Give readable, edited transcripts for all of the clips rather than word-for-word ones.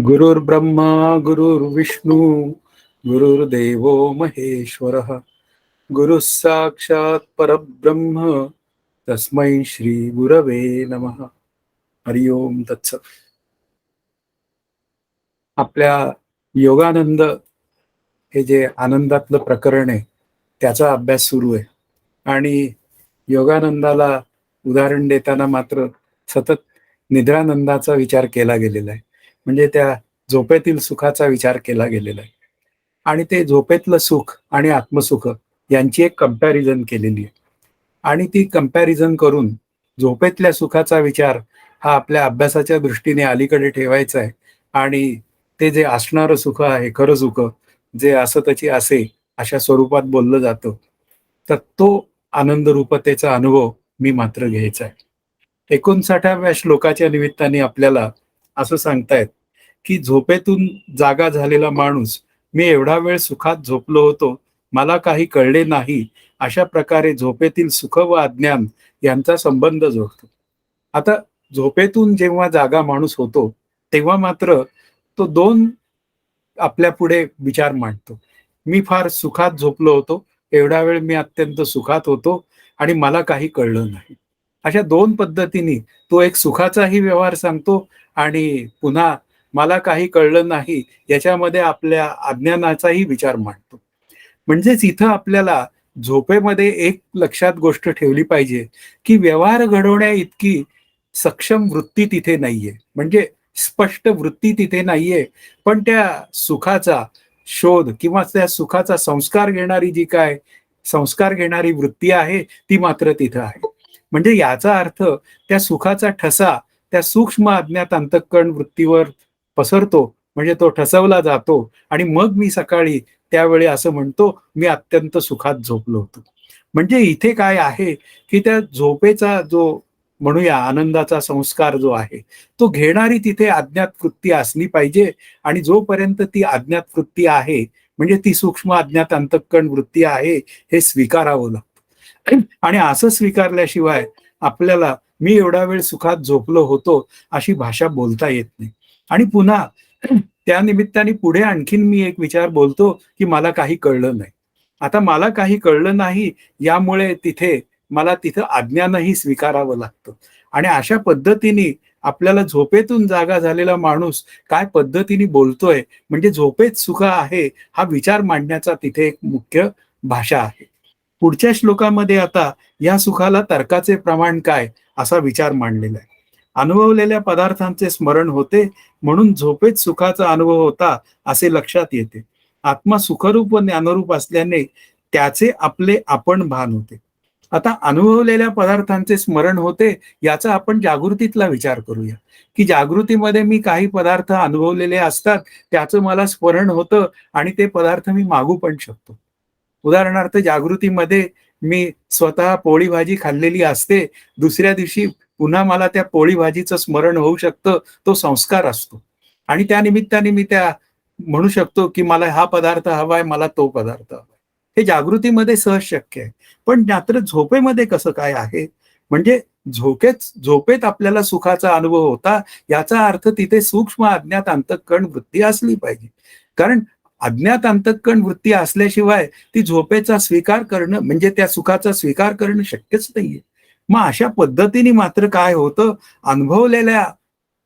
गुरुर्ब्रह्मा गुरुर्विष्णू गुरुर्देवो महेश्वरः गुरुः साक्षात् परब्रह्म तस्मै श्री गुरवे नमः. हरि ओम तत्सत. आपल्या योगानंद हे जे आनंदातलं प्रकरण आहे त्याचा अभ्यास सुरू आहे आणि योगानंदाला उदाहरण देताना मात्र सतत निद्रानंदाचा विचार केला गेलेला आहे. म्हणजे त्या झोपेतील सुखाचा विचार केला गेलेला आहे आणि ते झोपेतलं सुख आणि आत्मसुख यांची एक कंपॅरिझन केलेली आहे आणि ती कंपॅरिझन करून झोपेतल्या सुखाचा विचार हा आपल्या अभ्यासाच्या दृष्टीने अलीकडे ठेवायचा आहे आणि ते जे असणारं सुख आहे, खरं सुख जे असं त्याची असे अशा स्वरूपात बोललं जातं, तर तो आनंद रूपतेचा अनुभव मी मात्र घ्यायचा आहे. 59व्या श्लोकाच्या निमित्ताने आपल्याला असं सांगतायत की झोपेतून जागा झालेला माणूस मी एवढा वेळ सुखात झोपलो होतो, मला काही कळले नाही, अशा प्रकारे झोपेतील सुख व अज्ञान यांचा संबंध जोडतो. आता झोपेतून जेव्हा जागा माणूस होतो तेव्हा मात्र तो दोन आपल्या पुढे विचार मांडतो. मी फार सुखात झोपलो होतो, एवढा वेळ मी अत्यंत सुखात होतो आणि मला काही कळलं नाही. अशा दोन पद्धतीने तो एक सुखाचाही व्यवहार सांगतो आणि पुन्हा मला काही कळलं नाही याच्यामध्ये आपल्या अज्ञानाचाही विचार मांडतो. म्हणजेच इथं आपल्याला झोपेमध्ये एक लक्षात गोष्ट ठेवली पाहिजे की व्यवहार घडवण्या इतकी सक्षम वृत्ती तिथे नाहीये, म्हणजे स्पष्ट वृत्ती तिथे नाहीये, पण त्या सुखाचा शोध किंवा त्या सुखाचा संस्कार घेणारी जी काय संस्कार घेणारी वृत्ती आहे ती मात्र तिथं आहे. म्हणजे याचा अर्थ त्या सुखाचा ठसा त्या सूक्ष्म अज्ञात अंतःकरण वृत्तीवर पसरतो, म्हणजे तो ठसवला जातो आणि मग मी सकाळी त्यावेळी असं म्हणतो मी अत्यंत सुखात झोपलो होतो. म्हणजे इथे काय आहे की त्या झोपेचा जो म्हणूया आनंदाचा संस्कार जो आहे तो घेणारी तिथे अज्ञात वृत्ती असली पाहिजे आणि जोपर्यंत ती अज्ञात वृत्ती आहे म्हणजे ती सूक्ष्म अज्ञात अंतःकरण वृत्ती आहे हे स्वीकारावं लागतं आणि असं स्वीकारल्याशिवाय आपल्याला मी एवढा वेळ सुखात झोपलो होतो अशी भाषा बोलता येत नाही. आणि पुन्हा त्या निमित्ताने पुढे आणखीन मी एक विचार बोलतो की मला काही कळलं नाही. आता मला काही कळलं नाही यामुळे मला तिथं अज्ञानही स्वीकारावं लागतं आणि अशा पद्धतीने आपल्याला झोपेतून जागा झालेला माणूस काय पद्धतीने बोलतोय म्हणजे झोपेत सुख आहे हा विचार मांडण्याचा तिथे एक मुख्य भाषा आहे. पुढच्या श्लोकामध्ये आता या सुखाला तर्काचे प्रमाण काय असा विचार मांडलेला आहे. अनुभवलेल्या पदार्थांचे स्मरण होते म्हणून झोपेत सुखाचा अनुभव होता असे लक्षात येते. आत्मा सुखरूप व ज्ञानरूप असल्याने त्याचे आपले आपण भान होते. आता अनुभवलेल्या पदार्थांचे स्मरण होते याचा आपण जागृतीतला विचार करूया की जागृतीमध्ये मी काही पदार्थ अनुभवलेले असतात त्याचं मला स्मरण होतं आणि ते पदार्थ मी मागू पण शकतो. उदाहरणार्थ जागृतीमध्ये मी स्वतः पोळी भाजी खाल्लेली असते, दुसऱ्या दिवशी पुन्हा मला त्या पोळी भाजीचं स्मरण होऊ शकतं, तो संस्कार असतो आणि त्या निमित्ताने मी त्या म्हणू शकतो की मला हा पदार्थ हवाय, मला तो पदार्थ हवाय. हे जागृतीमध्ये सहज शक्य आहे. पण मात्र झोपेमध्ये कसं काय आहे म्हणजे झोपेत आपल्याला सुखाचा अनुभव होता याचा अर्थ तिथे सूक्ष्म अज्ञात अंतःकरण वृत्ती असली पाहिजे. कारण अज्ञात अंतःकरण वृत्ती असल्याशिवाय ती झोपेचा स्वीकार करणं म्हणजे त्या सुखाचा स्वीकार करणं शक्यच नाहीये. मग अशा पद्धतीने मात्र काय होतं अनुभवलेल्या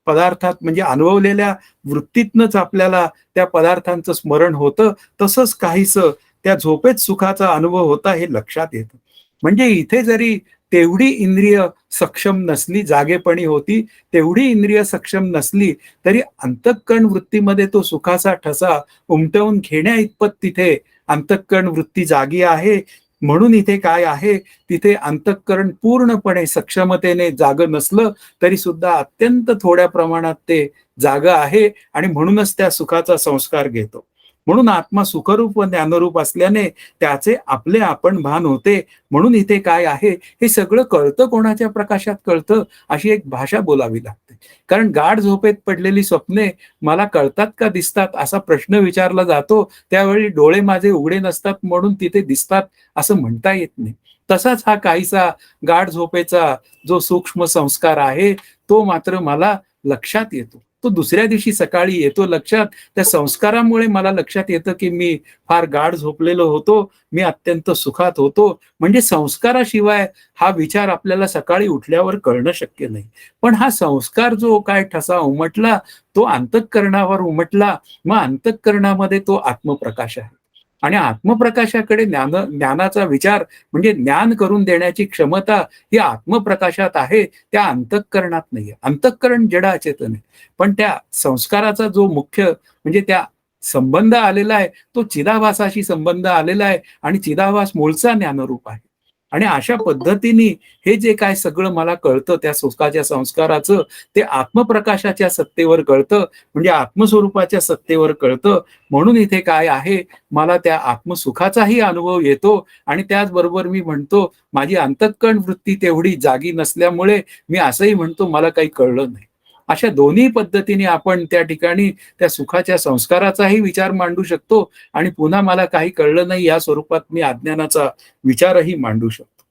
पदार्थात म्हणजे अनुभवलेल्या वृत्तीतनच आपल्याला त्या पदार्थांचं स्मरण होतं. तसंच काहीसं त्या झोपेत सुखाचा अनुभव होता हे लक्षात येतं. म्हणजे इथे जरी तेवढी इंद्रिय सक्षम नसली, जागेपणी होती तेवढी इंद्रिय सक्षम नसली तरी अंतःकरण वृत्तीमध्ये तो सुखाचा ठसा उमटवून घेण्या इतपत तिथे अंतःकरण वृत्ती जागी आहे. म्हणून इथे काय आहे तिथे अंतःकरण पूर्णपणे सक्षमतेने जागं नसलं तरी सुद्धा अत्यंत थोड्या प्रमाणात ते जागं आहे आणि म्हणूनच त्या सुखाचा संस्कार घेतो. म्हणून आत्मा सुखरूप व ज्ञानरूप असल्याने त्याचे आपले आपण भान होते. म्हणून इथे काय आहे हे सगळं कळतं कोणाच्या प्रकाशात कळतं अशी एक भाषा बोलावी लागते. कारण गाढ झोपेत पडलेली स्वप्ने मला कळतात का दिसतात असा प्रश्न विचारला जातो त्यावेळी डोळे माझे उघडे नसतात म्हणून तिथे दिसतात असं म्हणता येत नाही. तसाच हा काहीसा गाढ झोपेचा जो सूक्ष्म संस्कार आहे तो मात्र मला लक्षात येतो. तो दुसऱ्या दिवशी सकाळी येतो लक्षात. त्या संस्कारामुळे मला लक्षात येतं की मी फार गाढ झोपलेलो होतो, मी अत्यंत सुखात होतो. म्हणजे संस्काराशिवाय हा विचार आपल्याला सकाळी उठल्यावर कळणं शक्य नाही. पण हा संस्कार जो काय ठसा उमटला, तो अंतःकरणावर उमटला. मग अंतःकरणामध्ये तो आत्मप्रकाश आहे. आणि आत्मप्रकाशाकडे ज्ञानाचा विचार म्हणजे ज्ञान करून देण्याची क्षमता ही आत्मप्रकाशात आहे, त्या अंतःकरणात नाहीये. अंतःकरण जड अचेतन आहे. पण त्या संस्काराचा जो मुख्य म्हणजे त्या संबंध आलेला आहे, तो चिदाभासाशी संबंध आलेला आहे आणि चिदाभास मूळचा ज्ञानरूप आहे. आणि अशा पद्धतीने हे जे काय सगळं मला कळतं त्या सुखाच्या संस्काराचं, ते आत्मप्रकाशाच्या सत्तेवर कळतं, म्हणजे आत्मस्वरूपाच्या सत्तेवर कळतं. म्हणून इथे काय आहे, मला त्या आत्मसुखाचाही अनुभव येतो आणि त्याचबरोबर मी म्हणतो माझी अंतःकरण वृत्ती तेवढी जागी नसल्यामुळे मी असंही म्हणतो मला काही कळलं नाही. अशा दोन्ही पद्धतीने आपण त्या ठिकाणी त्या सुखाच्या संस्काराचाही विचार मांडू शकतो आणि पुन्हा मला काही कळलं नाही या स्वरूपात मी अज्ञानाचा विचारही मांडू शकतो.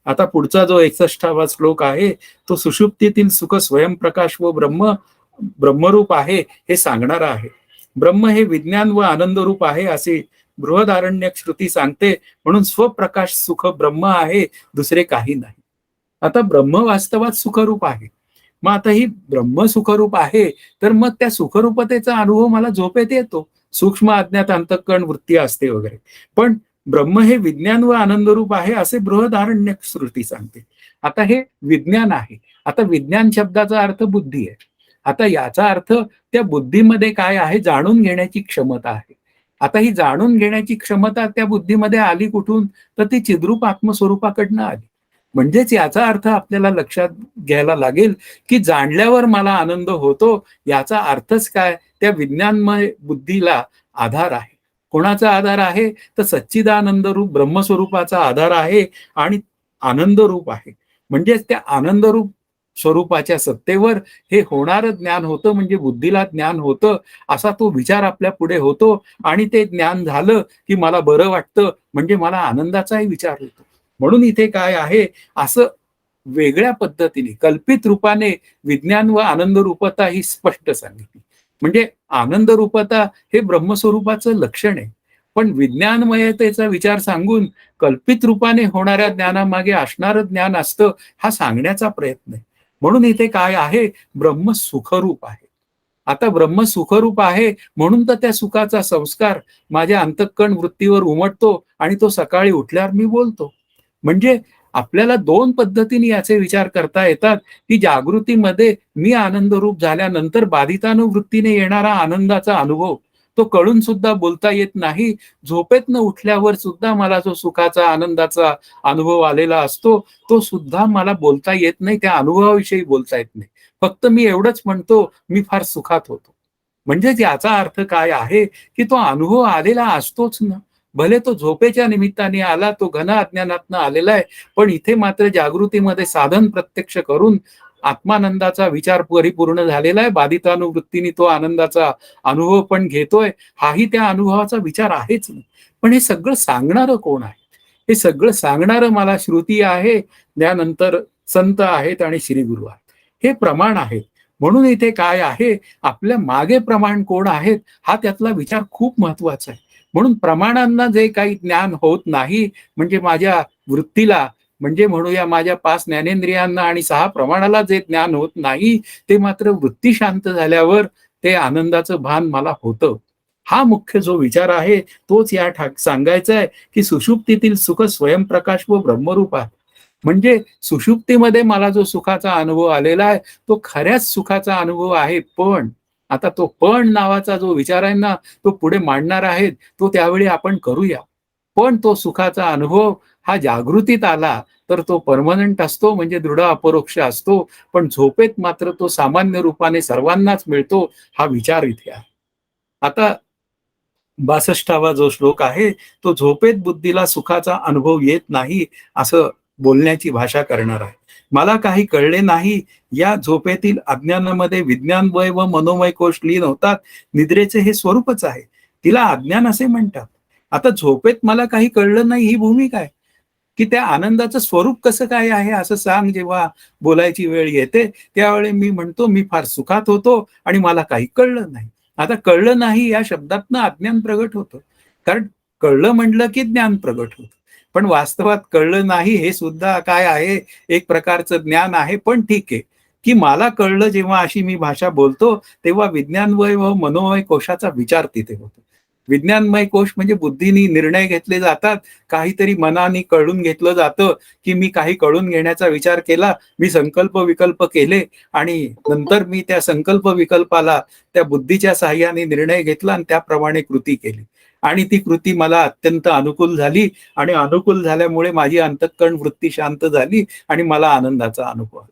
आता पुढचा जो 61वा श्लोक आहे तो सुषुप्तीतील सुख स्वयंप्रकाश व ब्रह्मरूप आहे हे सांगणारा आहे. ब्रह्म हे विज्ञान व आनंदरूप आहे असे बृहदारण्यक श्रुती सांगते. म्हणून स्वप्रकाश सुख ब्रह्म आहे, दुसरे काही नाही. आता ब्रह्म वास्तवात सुखरूप आहे. मग आता ही ब्रह्म सुखरूप आहे, तर मग त्या सुखरूपतेचा अनुभव मला झोपेत येतो. सूक्ष्म अज्ञात अंतःकरण वृत्ती असते वगैरे. पण ब्रह्म हे विज्ञान व आनंदरूप आहे असे बृहदारण्यक श्रुती सांगते. आता हे विज्ञान आहे. आता विज्ञान शब्दाचा अर्थ बुद्धी आहे. आता याचा अर्थ त्या बुद्धीमध्ये काय आहे, जाणून घेण्याची क्षमता आहे. आता ही जाणून घेण्याची क्षमता त्या बुद्धीमध्ये आली कुठून, तर ती चिद्रूप आत्मस्वरूपाकडनं आली. म्हणजेच याचा अर्थ आपल्याला लक्षात घ्यायला लागेल की जाणल्यावर मला आनंद होतो, याचा अर्थच काय, त्या विज्ञानमय बुद्धीला आधार आहे. कोणाचा आधार आहे, तर सच्चिदानंद रूप ब्रह्मस्वरूपाचा आधार आहे आणि आनंद रूप आहे. म्हणजेच त्या आनंदरूप स्वरूपाच्या सत्तेवर हे होणारं ज्ञान होतं, म्हणजे बुद्धीला ज्ञान होतं असा तो विचार आपल्या पुढे होतो. आणि ते ज्ञान झालं की मला बरं वाटतं, म्हणजे मला आनंदाचाही विचार होतो. म्हणून इथे काय आहे, असं वेगळ्या पद्धतीने कल्पित रूपाने विज्ञान व आनंद रूपता ही स्पष्ट सांगितली. म्हणजे आनंद रूपता हे ब्रह्मस्वरूपाचं लक्षण आहे. पण विज्ञानमयतेचा विचार सांगून कल्पित रूपाने होणाऱ्या ज्ञानामागे असणारं ज्ञान असतं, हा सांगण्याचा प्रयत्न आहे. म्हणून इथे काय आहे, ब्रह्म सुखरूप आहे. आता ब्रह्म सुखरूप आहे म्हणून तर त्या सुखाचा संस्कार माझ्या अंतःकरण वृत्तीवर उमटतो आणि तो सकाळी उठल्यावर मी बोलतो. म्हणजे आपल्याला दोन पद्धतीने याचे विचार करता येतात की जागृतीमध्ये मी आनंदरूप झाल्यानंतर बाधितानुवृत्तीने येणारा आनंदाचा अनुभव तो कळून सुद्धा बोलता येत नाही. झोपेतनं उठल्यावर सुद्धा मला जो सुखाचा आनंदाचा अनुभव आलेला असतो तो सुद्धा मला बोलता येत नाही, त्या अनुभवाविषयी बोलता येत नाही. फक्त मी एवढंच म्हणतो मी फार सुखात होतो. म्हणजे याचा अर्थ काय आहे की तो अनुभव आलेला असतोच ना. भले तो झोपेच्या निमित्ताने आला, तो घन अज्ञानातनं आलेला आहे, पण इथे मात्र जागृतीमध्ये साधन प्रत्यक्ष करून आत्मानंदाचा विचार परिपूर्ण झालेला आहे. बाधितानुवृत्तीने तो आनंदाचा अनुभव पण घेतोय, हाही त्या अनुभवाचा विचार आहेच. पण हे सगळं सांगणारं कोण आहे? हे सगळं सांगणारं मला श्रुती आहे, त्यानंतर संत आहेत आणि श्रीगुरु आहेत. हे प्रमाण आहेत. म्हणून इथे काय आहे, आपल्या मागे प्रमाण कोण आहेत हा त्यातला विचार खूप महत्वाचा आहे. म्हणून प्रमाणांना जे काही ज्ञान होत नाही, म्हणजे माझ्या वृत्तीला म्हणजे म्हणूया माझ्या 5 ज्ञानेंद्रियांना आणि 6 प्रमाणाला जे ज्ञान होत नाही, ते मात्र वृत्ती शांत झाल्यावर ते आनंदाचं भान मला होतं. हा मुख्य जो विचार आहे तोच या सांगायचा आहे की सुषुप्तीतील सुख स्वयंप्रकाश व ब्रह्मरूप आहे. म्हणजे सुषुप्तीमध्ये मला जो सुखाचा अनुभव आलेला आहे तो खऱ्याच सुखाचा अनुभव आहे. पण आता तो पण नावाचा जो विचार आहे ना, तो पुढे मांडणार आहेत, तो त्यावेळी आपण करूया. पण तो सुखाचा अनुभव हा जागृतीत आला तर तो परमनंट असतो, म्हणजे दृढ अपरोक्ष असतो. पण झोपेत मात्र तो सामान्य रूपाने सर्वांनाच मिळतो, हा विचार इथे आहे. आता 62वा जो श्लोक आहे तो झोपेत बुद्धीला सुखाचा अनुभव येत नाही असं बोलण्याची भाषा करणार आहे. मला काही कळले नाही या झोपेतील अज्ञानामध्ये विज्ञानमय व मनोमय कोश लीन होतात. निद्रेचे हे स्वरूपच आहे, तिला अज्ञान असे म्हणतात. आता झोपेत मला काही कळलं नाही ही भूमिका आहे. की त्या आनंदाचं स्वरूप कसं काय आहे असं सांग. जेव्हा बोलायची वेळ येते त्यावेळी मी म्हणतो मी फार सुखात होतो आणि मला काही कळलं नाही. आता कळलं नाही या शब्दातनं अज्ञान प्रगट होतं. कारण कळलं म्हटलं की ज्ञान प्रगट होतं. पण वास्तवात कळलं नाही हे सुद्धा काय आहे, एक प्रकारचं ज्ञान आहे. पण ठीक आहे, की मला कळलं जेव्हा अशी मी भाषा बोलतो, तेव्हा विज्ञानमय व मनोमय कोशाचा विचार तिथे होतो. विज्ञानमय कोश म्हणजे बुद्धीनी निर्णय घेतले जातात. काहीतरी मनाने कळून घेतलं जातं, की मी काही कळून घेण्याचा विचार केला, मी संकल्प विकल्प केले आणि नंतर मी त्या संकल्प विकल्पाला त्या बुद्धीच्या साहाय्याने निर्णय घेतला आणि त्याप्रमाणे कृती केली. आणि ती कृती मला अत्यंत अनुकूल झाली आणि अनुकूल झाल्यामुळे माझी अंतःकरण वृत्ती शांत झाली आणि मला आनंदाचा अनुभव आला.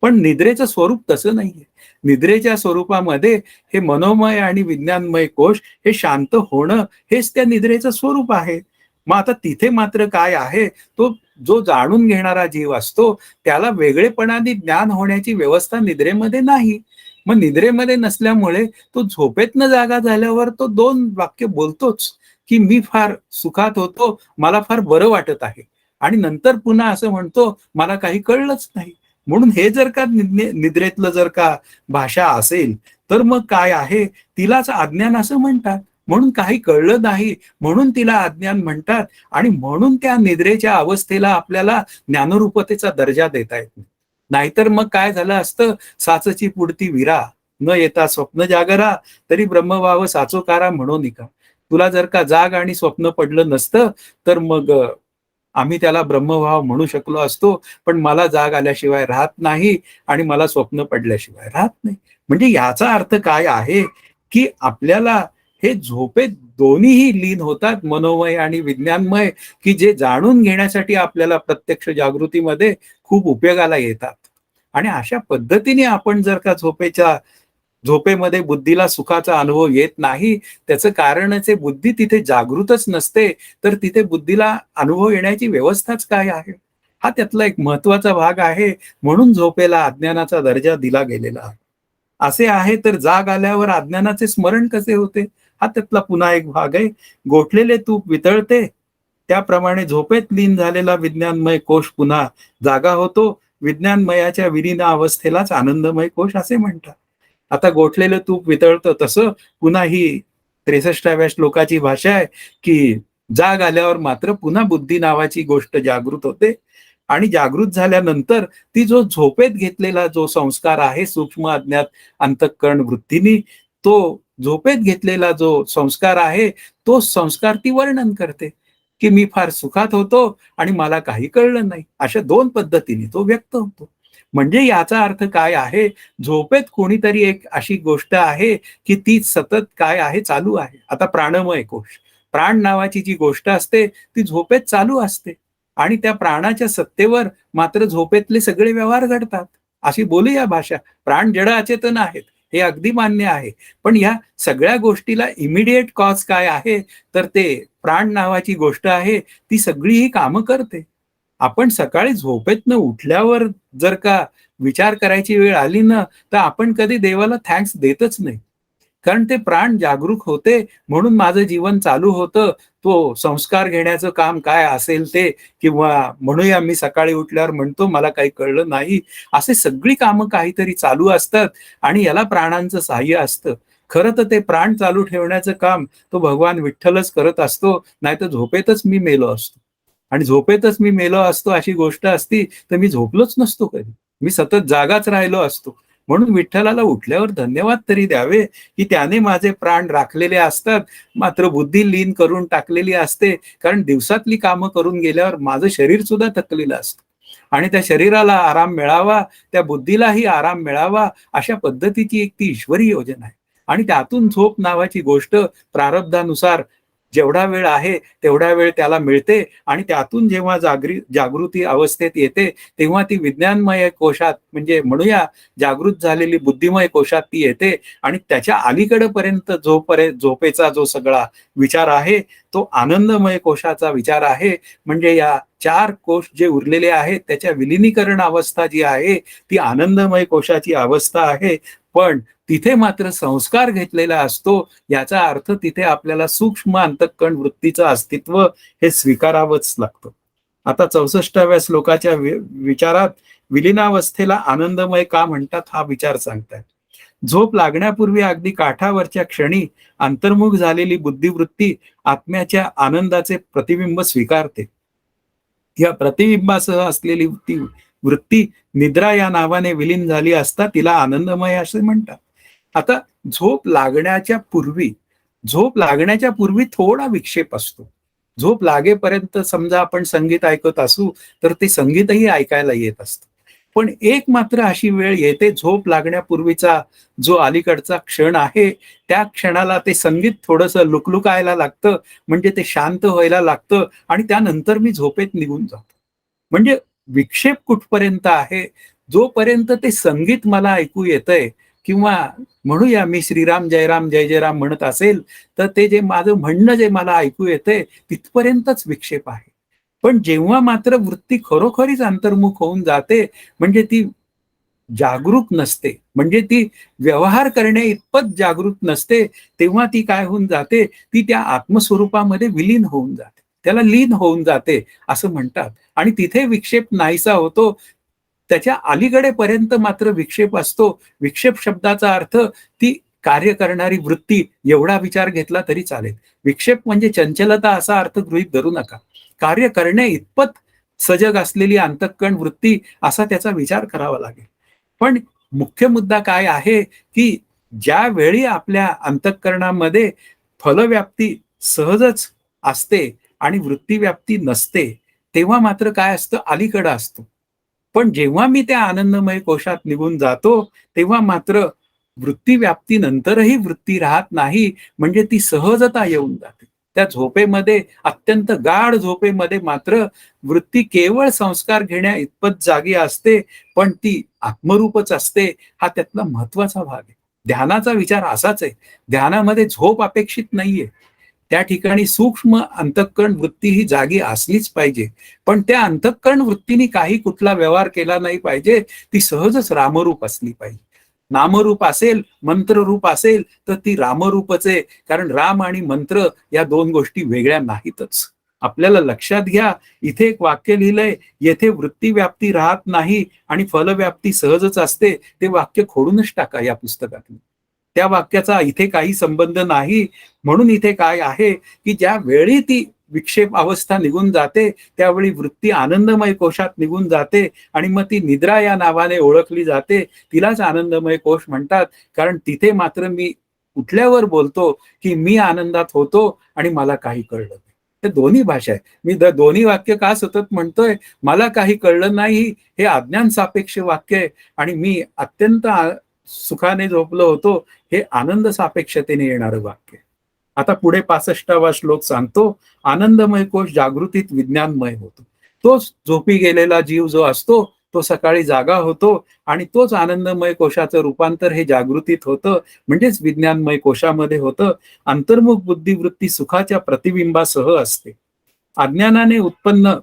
पण निद्रेचं स्वरूप तसं नाहीये. निद्रेच्या स्वरूपामध्ये हे मनोमय आणि विज्ञानमय कोश हे शांत होणं हेच त्या निद्रेचं स्वरूप आहे. मग आता तिथे मात्र काय आहे, तो जो जाणून घेणारा जीव असतो त्याला वेगळेपणाने ज्ञान होण्याची व्यवस्था निद्रेमध्ये नाही. मग निद्रेमध्ये नसल्यामुळे तो झोपेतनं जागा झाल्यावर तो 2 वाक्य बोलतोच, की मी फार सुखात होतो, मला फार बरं वाटत आहे. आणि नंतर पुन्हा असं म्हणतो, मला काही कळलंच नाही. म्हणून हे जर का निद्रेतलं जर का भाषा असेल, तर मग काय आहे, तिलाच अज्ञान असं म्हणतात. म्हणून काही कळलं नाही, म्हणून तिला अज्ञान म्हणतात आणि म्हणून त्या निद्रेच्या अवस्थेला आपल्याला ज्ञानरूपतेचा दर्जा देता येत नाही. नाहीतर मग काय झालं असतं, साचची पुढती विरा, न येता स्वप्न जागरा, तरी ब्रह्मभाव साचोकारा म्हणो निका. तुला जर का जाग आणि स्वप्न पडलं नसतं, तर मग आम्ही त्याला ब्रह्मभाव म्हणू शकलो असतो. पण मला जाग आल्याशिवाय राहत नाही आणि मला स्वप्न पडल्याशिवाय राहत नाही. म्हणजे याचा अर्थ काय आहे, की आपल्याला हे झोपेत दोन्हीही लीन होतात, मनोमय आणि विज्ञानमय, की जे जाणून घेण्यासाठी आपल्याला प्रत्यक्ष जागृतीमध्ये खूप उपयोगाला येतात. आणि अशा पद्धतीने आपण जर का झोपेमध्ये बुद्धीला सुखाचा अनुभव येत नाही, त्याचं कारणच आहे बुद्धी तिथे जागृतच नसते, तर तिथे बुद्धीला अनुभव येण्याची व्यवस्थाच काय आहे? हा त्यातला एक महत्वाचा भाग आहे. म्हणून झोपेला अज्ञानाचा दर्जा दिला गेलेला आहे. असे आहे तर जाग आल्यावर अज्ञानाचे स्मरण कसे होते? हा त्यातला पुन्हा एक भाग आहे. गोठलेले तूप वितळते, त्याप्रमाणे झोपेत लीन झालेला विज्ञानमय कोश पुन्हा जागा होतो. विज्ञानमयाच्या विलीन अवस्थेलाच आनंदमय कोश असे म्हणतात. आता गोठलेलं तूप वितळतं तसं पुन्हा ही 63व्या श्लोकाची भाषा आहे, की जाग आल्यावर मात्र पुन्हा बुद्धी नावाची गोष्ट जागृत होते आणि जागृत झाल्यानंतर ती जो झोपेत घेतलेला जो संस्कार आहे सूक्ष्म अज्ञात अंतःकरण वृत्तीनी, तो झोपेत घेतलेला जो संस्कार आहे, तो संस्कार ती वर्णन करते, की मी फार सुखात होतो आणि मला काही कळलं नाही. अशा 2 पद्धतीने तो व्यक्त होतो. म्हणजे याचा अर्थ काय आहे, झोपेत कोणीतरी एक अशी गोष्ट आहे, की ती सतत काय आहे, चालू आहे. आता प्राणमय कोश, प्राण नावाची जी गोष्ट असते, ती झोपेत चालू असते आणि त्या प्राणाच्या सत्तेवर मात्र झोपेतले सगळे व्यवहार घडतात. अशी बोलूया भाषा. प्राण जड अचेतन आहेत, हे अगदी मान्य आहे. पण या सगळ्या गोष्टीला इमिडिएट कॉज काय आहे, तर ते प्राण नावाची गोष्ट आहे, ती सगळी ही कामं करते. आपण सकाळी झोपेतनं उठल्यावर जर का विचार करायची वेळ आली ना, तर आपण कधी देवाला थँक्स देतच नाही. कारण ते प्राण जागरूक होते म्हणून माझं जीवन चालू होतं. तो संस्कार घेण्याचं काम काय असेल ते, किंवा म्हणूया मी सकाळी उठल्यावर म्हणतो मला काही कळलं नाही. असे सगळी कामं काहीतरी चालू असतात आणि याला प्राणांचं सहाय्य असतं. खरं तर ते प्राण चालू ठेवण्याचं काम तो भगवान विठ्ठलच करत असतो, नाहीतर झोपेतच मी मेलो असतो. आणि झोपेतच मी मेलो असतो अशी गोष्ट असती तर मी झोपलोच नसतो कधी. मी सतत जागाच राहिलो असतो. म्हणून विठ्ठलाला उठल्यावर धन्यवाद तरी द्यावे, की त्याने माझे प्राण राखलेले असतात, मात्र बुद्धी लीन करून टाकलेली असते. कारण दिवसातली कामं करून गेल्यावर माझं शरीर सुद्धा थकलेलं असतं आणि त्या शरीराला आराम मिळावा, त्या बुद्धीलाही आराम मिळावा, अशा पद्धतीची एक ती ईश्वरी योजना आहे. आणि त्यातून झोप नावाची गोष्ट प्रारब्धानुसार जेवढा वेळ आहे तेवढा वेळ त्याला मिळते आणि त्यातून जेव्हा जागृती अवस्थेत येते, तेव्हा ती विज्ञानमय कोशात म्हणजे म्हणूया जागृत झालेली बुद्धिमय कोशात ती येते आणि त्याच्या अलीकडपर्यंत झोपेचा जो सगळा विचार आहे, तो आनंदमय कोशाचा विचार आहे. म्हणजे या 4 कोश जे उरलेले आहेत त्याच्या विलिनीकरण अवस्था जी आहे, ती आनंदमय कोशाची अवस्था आहे. पण तिथे मात्र संस्कार घेतलेला असतो. याचा अर्थ तिथे आपल्याला सूक्ष्म अंतःकरण वृत्तीचं अस्तित्व हे स्वीकारावंच लागतं. आता 64व्या श्लोकाच्या विचारात विलीनावस्थेला आनंदमय का म्हणतात हा विचार सांगतायत. झोप लागण्यापूर्वी अगदी काठावरच्या क्षणी अंतर्मुख झालेली बुद्धिवृत्ती आत्म्याच्या आनंदाचे प्रतिबिंब स्वीकारते. या प्रतिबिंबासह असलेली ती वृत्ती निद्रा या नावाने विलीन झाली असता तिला आनंदमय असे म्हणतात. आता झोप लागण्याच्या पूर्वी थोडा विक्षेप असतो. झोप लागेपर्यंत समजा आपण संगीत ऐकत असू तर ते संगीतही ऐकायला येत असतं. पण एक मात्र अशी वेळ येते, झोप लागण्यापूर्वीचा जो अलीकडचा क्षण आहे, त्या क्षणाला ते संगीत थोडंसं लुकलुकायला लागतं, म्हणजे ते शांत व्हायला लागतं आणि त्यानंतर मी झोपेत निघून जातो. म्हणजे विक्षेप कुठपर्यंत आहे, जोपर्यंत ते संगीत मला ऐकू येतंय किंवा म्हणूया मी श्रीराम जय राम जय जय राम म्हणत असेल, तर ते जे माझं म्हणणं जे मला ऐकू येतंय तिथपर्यंतच विक्षेप आहे. पण जेव्हा मात्र वृत्ती खरोखरीच अंतर्मुख होऊन जाते, म्हणजे ती जागरूक नसते, म्हणजे ती व्यवहार करण्या इतपत जागरूक नसते, तेव्हा ती काय होऊन जाते, ती त्या आत्मस्वरूपामध्ये विलीन होऊन जाते, त्याला लीन होऊन जाते असं म्हणतात. आणि तिथे विक्षेप नाहीसा होतो. त्याच्या अलीकडेपर्यंत मात्र विक्षेप असतो. विक्षेप शब्दाचा अर्थ ती कार्य करणारी वृत्ती एवढा विचार घेतला तरी चालेल. विक्षेप म्हणजे चंचलता असा अर्थ गृहीत धरू नका. कार्य करणे इतपत सजग असलेली अंतःकरण वृत्ती असा त्याचा विचार करावा लागेल. पण मुख्य मुद्दा काय आहे, की ज्या वेळी आपल्या अंतःकरणामध्ये फलव्याप्ती सहजच असते आणि वृत्तीव्याप्ती नसते, तेव्हा मात्र काय असतं, अलीकडं असतो. पण जेव्हा मी त्या आनंदमय कोशात निघून जातो, तेव्हा मात्र वृत्तीव्याप्तीनंतरही वृत्ती राहत नाही, म्हणजे ती सहजता येऊन जाते. त्या झोपेमध्ये, अत्यंत गाढ झोपेमध्ये मात्र वृत्ती केवळ संस्कार घेण्या इतपत जागी असते, पण ती आत्मरूपच असते. हा त्यातला महत्वाचा भाग आहे. ध्यानाचा विचार असाच आहे. ध्यानामध्ये झोप अपेक्षित नाहीये. त्या ठिकाणी सूक्ष्म अंतःकरण वृत्ती ही जागी असलीच पाहिजे. पण त्या अंतःकरण वृत्तीने काही कुठला व्यवहार केला नाही पाहिजे. ती सहजच रामरूप असली पाहिजे. नामरूप असेल, मंत्ररूप असेल तर ती रामरूपच आहे. कारण राम आणि मंत्र या दोन गोष्टी वेगळ्या नाहीतच. आपल्याला लक्षात घ्या, इथे एक वाक्य लिहिलंय, येथे वृत्ती व्याप्ती राहत नाही आणि फलव्याप्ती सहजच असते. ते वाक्य खोडूनच टाका या पुस्तकातून. त्या वाक्याचा इथे काही संबंध नाही. म्हणून इथे काय आहे, की ज्या वेळी ती विक्षेप अवस्था निघून जाते, त्यावेळी वृत्ती आनंदमय कोशात निघून जाते आणि मग ती निद्रा या नावाने ओळखली जाते. तिलाच आनंदमय कोश म्हणतात. कारण तिथे मात्र मी उठल्यावर बोलतो, की मी आनंदात होतो आणि मला काही कळलं नाही. ते दोन्ही भाषा आहे. मी दोन्ही वाक्य का सतत म्हणतोय, मला काही कळलं नाही हे अज्ञान सापेक्ष वाक्य आहे आणि मी अत्यंत सुखाने झोपलो होतो हे आनंद सापेक्षतेने येणारं वाक्य. आता पुढे 65वा श्लोक सांगतो, आनंदमय कोश जागृतीत विज्ञानमय होतो. तोच झोपी गेलेला जीव जो असतो तो सकाळी जागा होतो आणि तोच आनंदमय कोशाचं रूपांतर हे जागृतीत होतं, म्हणजेच विज्ञानमय कोशामध्ये होतं. अंतर्मुख बुद्धिवृत्ती सुखाच्या प्रतिबिंबासह असते. अज्ञानाने उत्पन्न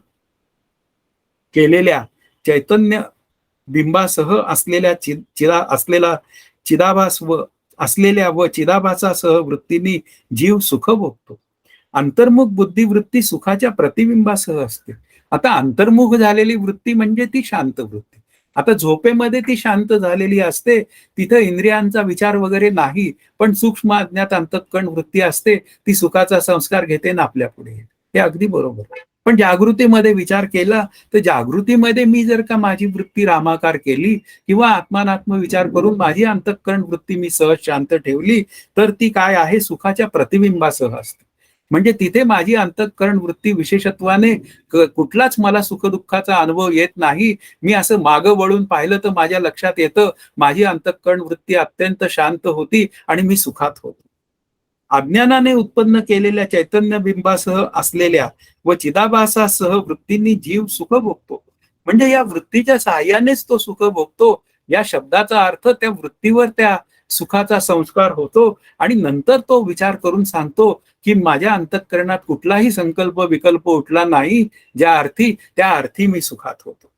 केलेल्या चैतन्य बिंबासह असलेला चिदाभास व असलेल्या व चिदाभासासह वृत्तींनी जीव सुख भोगतो. अंतर्मुख बुद्धिवृत्ती सुखाच्या प्रतिबिंबासह असते. आता अंतर्मुख झालेली वृत्ती म्हणजे ती शांत वृत्ती. आता झोपेमध्ये ती शांत झालेली असते, तिथं इंद्रियांचा विचार वगैरे नाही, पण सूक्ष्म अज्ञात अंतःकरण वृत्ती असते, ती सुखाचा संस्कार घेते ना आपल्या पुढे. हे अगदी बरोबर. पण जागृतीमध्ये विचार केला तर जागृतीमध्ये मी जर का माझी वृत्ती रामाकार केली किंवा आत्मानात्म विचार करून माझी अंतःकरण वृत्ती मी सहज शांत ठेवली, तर ती काय आहे, सुखाच्या प्रतिबिंबासह असते. म्हणजे तिथे माझी अंतःकरण वृत्ती विशेषत्वाने कुठलाच मला सुखदुःखाचा अनुभव येत नाही. मी असं मागं वळून पाहिलं तर माझ्या लक्षात येतं, माझी अंतःकरण वृत्ती अत्यंत शांत होती आणि मी सुखात होतो. अज्ञानाने उत्पन्न केलेल्या चैतन्य बिंबासह असलेल्या व चिदाभासासह वृत्तींनी जीव सुख भोगतो. म्हणजे या वृत्तीच्या साहाय्यानेच तो सुख भोगतो. या शब्दाचा अर्थ त्या वृत्तीवर त्या सुखाचा संस्कार होतो आणि नंतर तो विचार करून सांगतो, की माझ्या अंतःकरणात कुठलाही संकल्प विकल्प उठला नाही, त्या अर्थी मी सुखात होतो.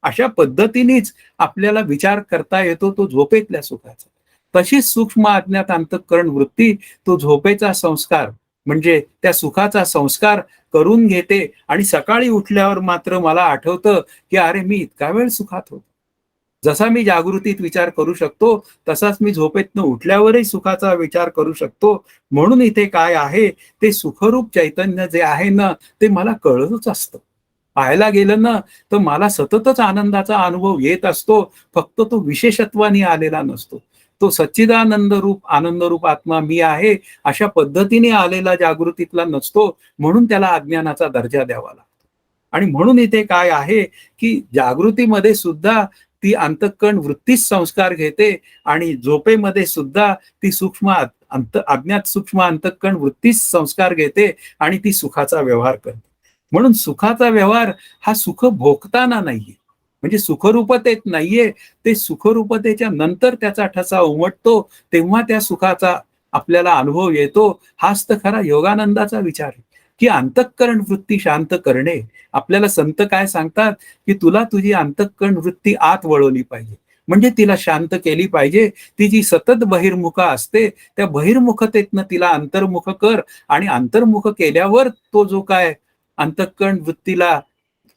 अशा पद्धतीनेच आपल्याला विचार करता येतो तो झोपेतल्या सुखाचा. तशीच सूक्ष्म अज्ञात अंतःकरण वृत्ती तो झोपेचा संस्कार म्हणजे त्या सुखाचा संस्कार करून घेते आणि सकाळी उठल्यावर मात्र मला आठवतं की अरे मी इतका वेळ सुखात होतो. जसा मी जागृतीत विचार करू शकतो तसाच मी झोपेतनं उठल्यावरही सुखाचा विचार करू शकतो. म्हणून इथे काय आहे, ते सुखरूप चैतन्य जे आहे ना, ते मला कळतच असतं. पाहायला गेलं ना, तर मला सततच आनंदाचा अनुभव येत असतो. फक्त तो विशेषत्वाने आलेला नसतो. तो सच्चिदानंद रूप आनंद रूप आत्मा मी आहे अशा पद्धतीने आलेला जागृतीतला नसतो. म्हणून त्याला अज्ञानाचा दर्जा द्यावा लागतो. आणि म्हणून इथे काय आहे, की जागृतीमध्ये सुद्धा ती अंतःकरण वृत्तीच संस्कार घेते आणि झोपेमध्ये सुद्धा ती अज्ञात सूक्ष्म अंतःकरण वृत्तीच संस्कार घेते आणि ती सुखाचा व्यवहार करते. म्हणून सुखाचा व्यवहार हा सुख भोगताना नाहीये, म्हणजे सुखरूपतेत नाहीये. ते सुखरूपतेच्या नंतर त्याचा ठसा उमटतो, तेव्हा त्या सुखाचा आपल्याला अनुभव येतो. हाच तर खरा योगानंदाचा विचार आहे, की अंतःकरण वृत्ती शांत करणे. आपल्याला संत काय सांगतात, की तुला तुझी अंतःकरण वृत्ती आत वळवली पाहिजे, म्हणजे तिला शांत केली पाहिजे. ती जी सतत बहिर्मुख असते, त्या बहिर्मुखतेतनं तिला अंतर्मुख कर आणि अंतर्मुख केल्यावर तो जो काय अंतःकरण वृत्तीला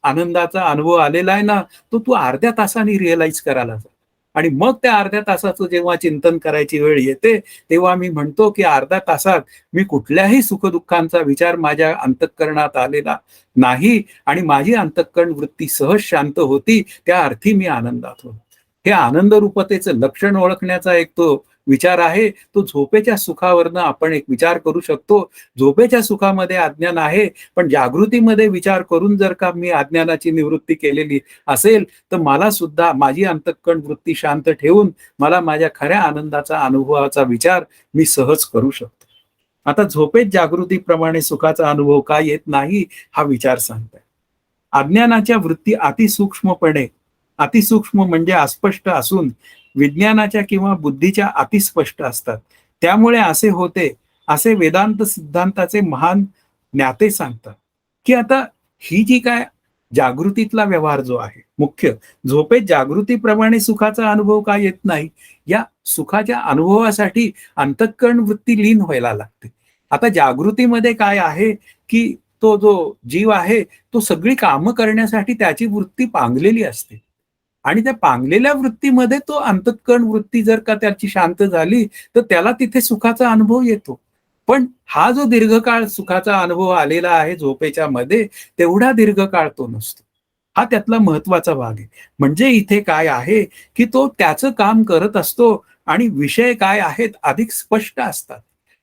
आनंदाचा अनुभव आलेला आहे ना, तो तू अर्ध्या तासाने रिअलाइज करायला जा. आणि मग त्या अर्ध्या तासाचं जेव्हा चिंतन करायची वेळ येते, तेव्हा मी म्हणतो की अर्ध्या तासात मी कुठल्याही सुखदुःखांचा विचार माझ्या अंतःकरणात आलेला नाही आणि माझी अंतःकरण वृत्ती सहज शांत होती. त्या अर्थी मी आनंदात होतो. हे आनंद रूपतेचं लक्षण ओळखण्याचा एक तो विचार आहे. तो झोपेच्या सुखावरनं आपण एक विचार करू शकतो. झोपेच्या सुखामध्ये अज्ञान आहे, पण जागृतीमध्ये विचार करून जर का मी अज्ञानाची निवृत्ती केलेली असेल, तर मला सुद्धा माझी अंतःकरण वृत्ती शांत ठेवून मला माझ्या खऱ्या आनंदाचा अनुभवाचा विचार मी सहज करू शकतो. आता झोपेत जागृतीप्रमाणे सुखाचा अनुभव का येत नाही, हा विचार सांगताय. अज्ञानाच्या वृत्ती अतिसूक्ष्म म्हणजे अस्पष्ट असून विज्ञानाच्या किंवा बुद्धीच्या अतिस्पष्ट असतात. त्यामुळे असे होते, असे वेदांत सिद्धांताचे महान ज्ञाते सांगतात, की आता ही जी काय जागृतीतला व्यवहार जो आहे मुख्य, झोपेत जागृतीप्रमाणे सुखाचा अनुभव का येत नाही, या सुखाच्या अनुभवासाठी अंतःकरण वृत्ती लीन व्हायला लागते. आता जागृतीमध्ये काय आहे, की तो जो जीव आहे तो सगळी कामं करण्यासाठी त्याची वृत्ती पांगलेली असते आणि त्या पांगलेल्या वृत्तीमध्ये तो अंतःकरण वृत्ती जर का त्याची शांत झाली, तर त्याला तिथे सुखाचा अनुभव येतो. पण हा जो दीर्घकाळ सुखाचा अनुभव आलेला आहे झोपेच्या मध्ये, तेवढा दीर्घकाळ तो नसतो. हा त्यातला महत्वाचा भाग आहे. म्हणजे इथे काय आहे, की तो त्याचं काम करत असतो आणि विषय काय आहेत अधिक स्पष्ट असतात.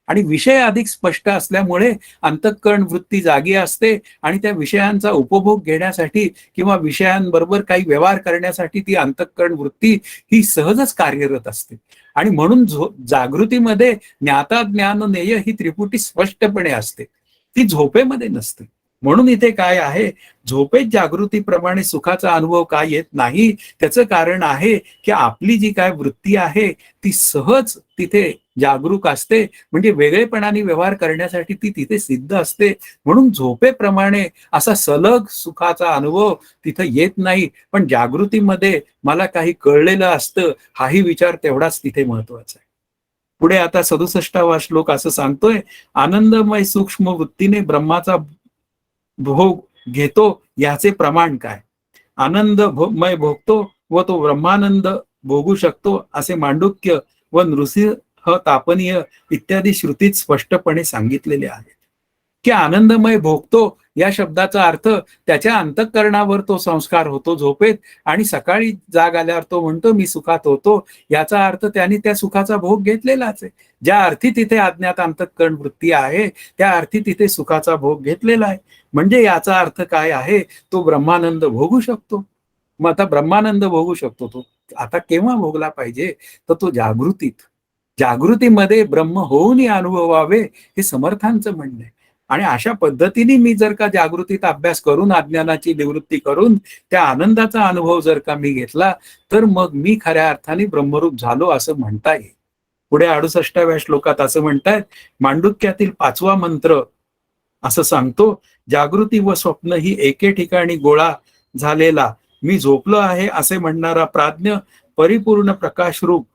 आणि विषय अधिक स्पष्ट असल्यामुळे अंतःकरण वृत्ती जागी असते आणि त्या विषयांचा उपभोग घेण्यासाठी किंवा विषयांबरोबर काही व्यवहार करण्यासाठी ती अंतःकरण वृत्ती ही सहजच कार्यरत असते. आणि म्हणून जागृतीमध्ये ज्ञाता ज्ञान नेय ही त्रिपुटी स्पष्टपणे असते, ती झोपेमध्ये नसते. म्हणून इथे काय आहे, झोपेत जागृतीप्रमाणे सुखाचा अनुभव का येत नाही, त्याचं कारण आहे की आपली जी काय वृत्ती आहे ती सहज तिथे जागरूक असते, म्हणजे वेगळेपणाने व्यवहार करण्यासाठी ती तिथे सिद्ध असते. म्हणून झोपेप्रमाणे असा सलग सुखाचा अनुभव तिथं येत नाही. पण जागृतीमध्ये मला काही कळलेलं असतं, हाही विचार तेवढाच तिथे महत्वाचा आहे. पुढे आता 67वा श्लोक असं सांगतोय, आनंदमय सूक्ष्म वृत्तीने ब्रह्माचा भोग घेतो याचे प्रमाण काय. आनंदमय भोगतो व तो ब्रह्मानंद भोगू शकतो असे मांडुक्य व नृसिंह तापनीय इत्यादी श्रुतीत स्पष्टपणे सांगितलेले आहे. की आनंदमय भोगतो या शब्दाचा अर्थ त्याच्या अंतःकरणावर तो संस्कार होतो झोपेत आणि सकाळी जाग आल्यावर तो म्हणतो मी सुखात होतो. याचा अर्थ त्याने त्या सुखाचा भोग घेतलेलाच आहे. ज्या अर्थी तिथे अज्ञात अंतःकरण वृत्ती आहे, त्या अर्थी तिथे सुखाचा भोग घेतलेला आहे. म्हणजे याचा अर्थ काय आहे, तो ब्रह्मानंद भोगू शकतो. मग आता ब्रह्मानंद भोगू शकतो तो आता केव्हा भोगला पाहिजे, तर तो जागृतीमध्ये ब्रह्म होऊन अनुभवावे हे समर्थांचं म्हणणं आहे. आणि अशा पद्धतीने मी जर का जागृतीत अभ्यास करून अज्ञानाची निवृत्ती करून त्या आनंदाचा अनुभव जर का मी घेतला, तर मग मी खऱ्या अर्थाने ब्रह्मरूप झालो असं म्हणता येईल. पुढे 68व्या श्लोकात असं म्हणतायत, मांडुक्यातील 5वा मंत्र असं सांगतो, जागृती व स्वप्न ही एके ठिकाणी गोळा झालेला मी झोपलो आहे असे म्हणणारा प्राज्ञ परिपूर्ण प्रकाशरूप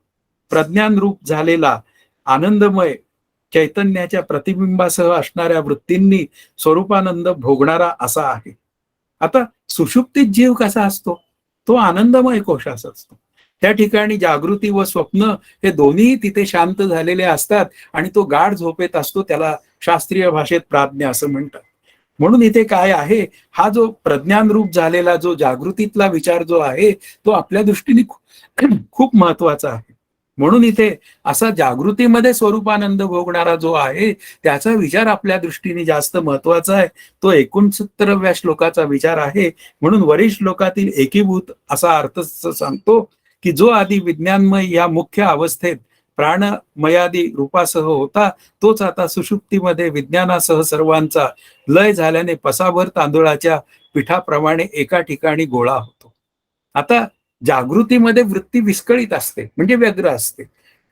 प्रज्ञानरूप झालेला आनंदमय चैतन्याच्या प्रतिबिंबासह असणाऱ्या वृत्तींनी स्वरूपानंद भोगणारा असा आहे. आता सुषुप्तीत जीव कसा असतो? तो आनंदमय कोशास असतो. त्या ठिकाणी जागृती व स्वप्न हे दोन्ही तिथे शांत झालेले असतात आणि तो गाढ झोपेत असतो. त्याला शास्त्रीय भाषेत प्राज्ञा असं म्हणतात. म्हणून इथे काय आहे, हा जो प्रज्ञान रूप झालेला जो जागृतीतला विचार जो आहे तो आपल्या दृष्टीने खूप महत्वाचा आहे. म्हणून इथे असा जागृतीमध्ये स्वरूपानंद भोगणारा जो आहे त्याचा विचार आपल्या दृष्टीने जास्त महत्वाचा आहे. तो 69व्या श्लोकाचा विचार आहे. म्हणून वरील श्लोकातील एकीभूत असा अर्थ सांगतो की जो आधी विज्ञानमय या मुख्य अवस्थेत प्राणमयादी रूपासह होता तोच आता सुषुप्तीमध्ये विज्ञानासह सर्वांचा लय झाल्याने पसाभर तांदुळाच्या पिठाप्रमाणे एका ठिकाणी गोळा होतो. आता जागृतीमध्ये वृत्ती विस्कळीत असते म्हणजे व्यग्र असते.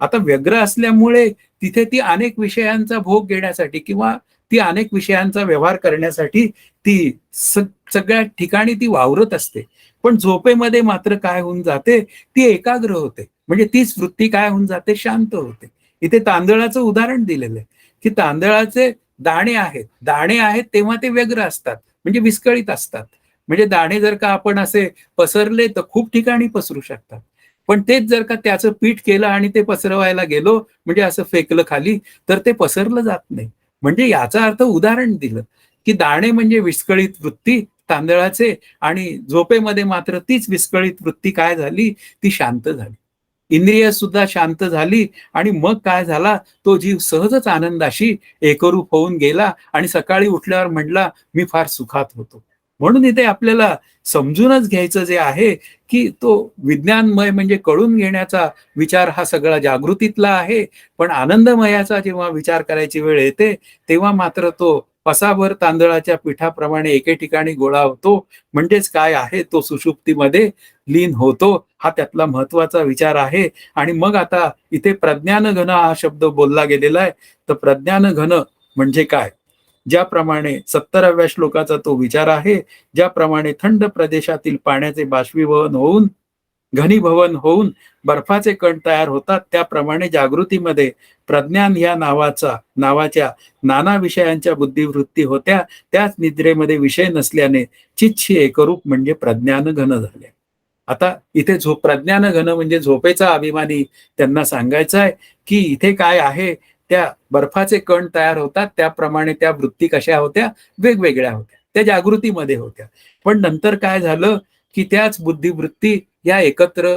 आता व्यग्र असल्यामुळे तिथे ती अनेक विषयांचा भोग घेण्यासाठी किंवा ती अनेक विषयांचा व्यवहार करण्यासाठी ती सगळ्या ठिकाणी ती वावरत असते. पण झोपेमध्ये मात्र काय होऊन जाते, ती एकाग्र होते. म्हणजे तीच वृत्ती काय होऊन जाते, शांत होते. इथे तांदळाचं उदाहरण दिलेलं आहे की तांदळाचे दाणे आहेत तेव्हा ते व्यग्र असतात म्हणजे विस्कळीत असतात. म्हणजे दाणे जर का आपण असे पसरले तर खूप ठिकाणी पसरू शकतात. पण तेच जर का त्याचं पीठ केलं आणि ते पसरवायला गेलो म्हणजे असं फेकलं खाली तर ते पसरलं जात नाही. म्हणजे याचा अर्थ उदाहरण दिलं की दाणे म्हणजे विस्कळीत वृत्ती तांदळाचे आणि झोपेमध्ये मात्र तीच विस्कळीत वृत्ती काय झाली, ती शांत झाली. इंद्रिय सुद्धा शांत झाली आणि मग काय झाला, तो जीव सहजच आनंदाशी एकरूप होऊन गेला आणि सकाळी उठल्यावर म्हणला मी फार सुखात होतो. म्हणून इथे आपल्याला समजूनच घ्यायचं जे आहे की तो विज्ञानमय म्हणजे कळून घेण्याचा विचार हा सगळा जागृतीतला आहे. पण आनंदमयाचा जेव्हा विचार करायची वेळ येते तेव्हा मात्र तो पसाभर तांदळाच्या पिठाप्रमाणे एके ठिकाणी गोळा होतो. म्हणजेच काय आहे, तो सुषुप्तीमध्ये लीन होतो. हा त्यातला महत्वाचा विचार आहे. आणि मग आता इथे प्रज्ञान घन हा शब्द बोलला गेलेला आहे. तर प्रज्ञान घन म्हणजे काय, ज्याप्रमाणे 70व्या श्लोकाचा तो विचार आहे, ज्याप्रमाणे थंड प्रदेशातील पाण्याचे बाष्पीभवन होऊन घनीभवन होऊन बर्फाचे कण तयार होतात त्याप्रमाणे जागृतीमध्ये प्रज्ञान या नावाच्या नाना विषयांच्या बुद्धिवृत्ती होत्या. त्याच निद्रेमध्ये विषय नसल्याने चिच्छी एकरूप म्हणजे प्रज्ञान घन झाले. आता इथे प्रज्ञान घन म्हणजे झोपेचा अभिमानी त्यांना सांगायचं आहे की इथे काय आहे, त्या बर्फाचे कण तयार होतात त्याप्रमाणे त्या वृत्ती कशा होत्या, वेगवेगळ्या होत्या. त्या जागृतीमध्ये होत्या. पण नंतर काय झालं की त्याच बुद्धिवृत्ती या एकत्र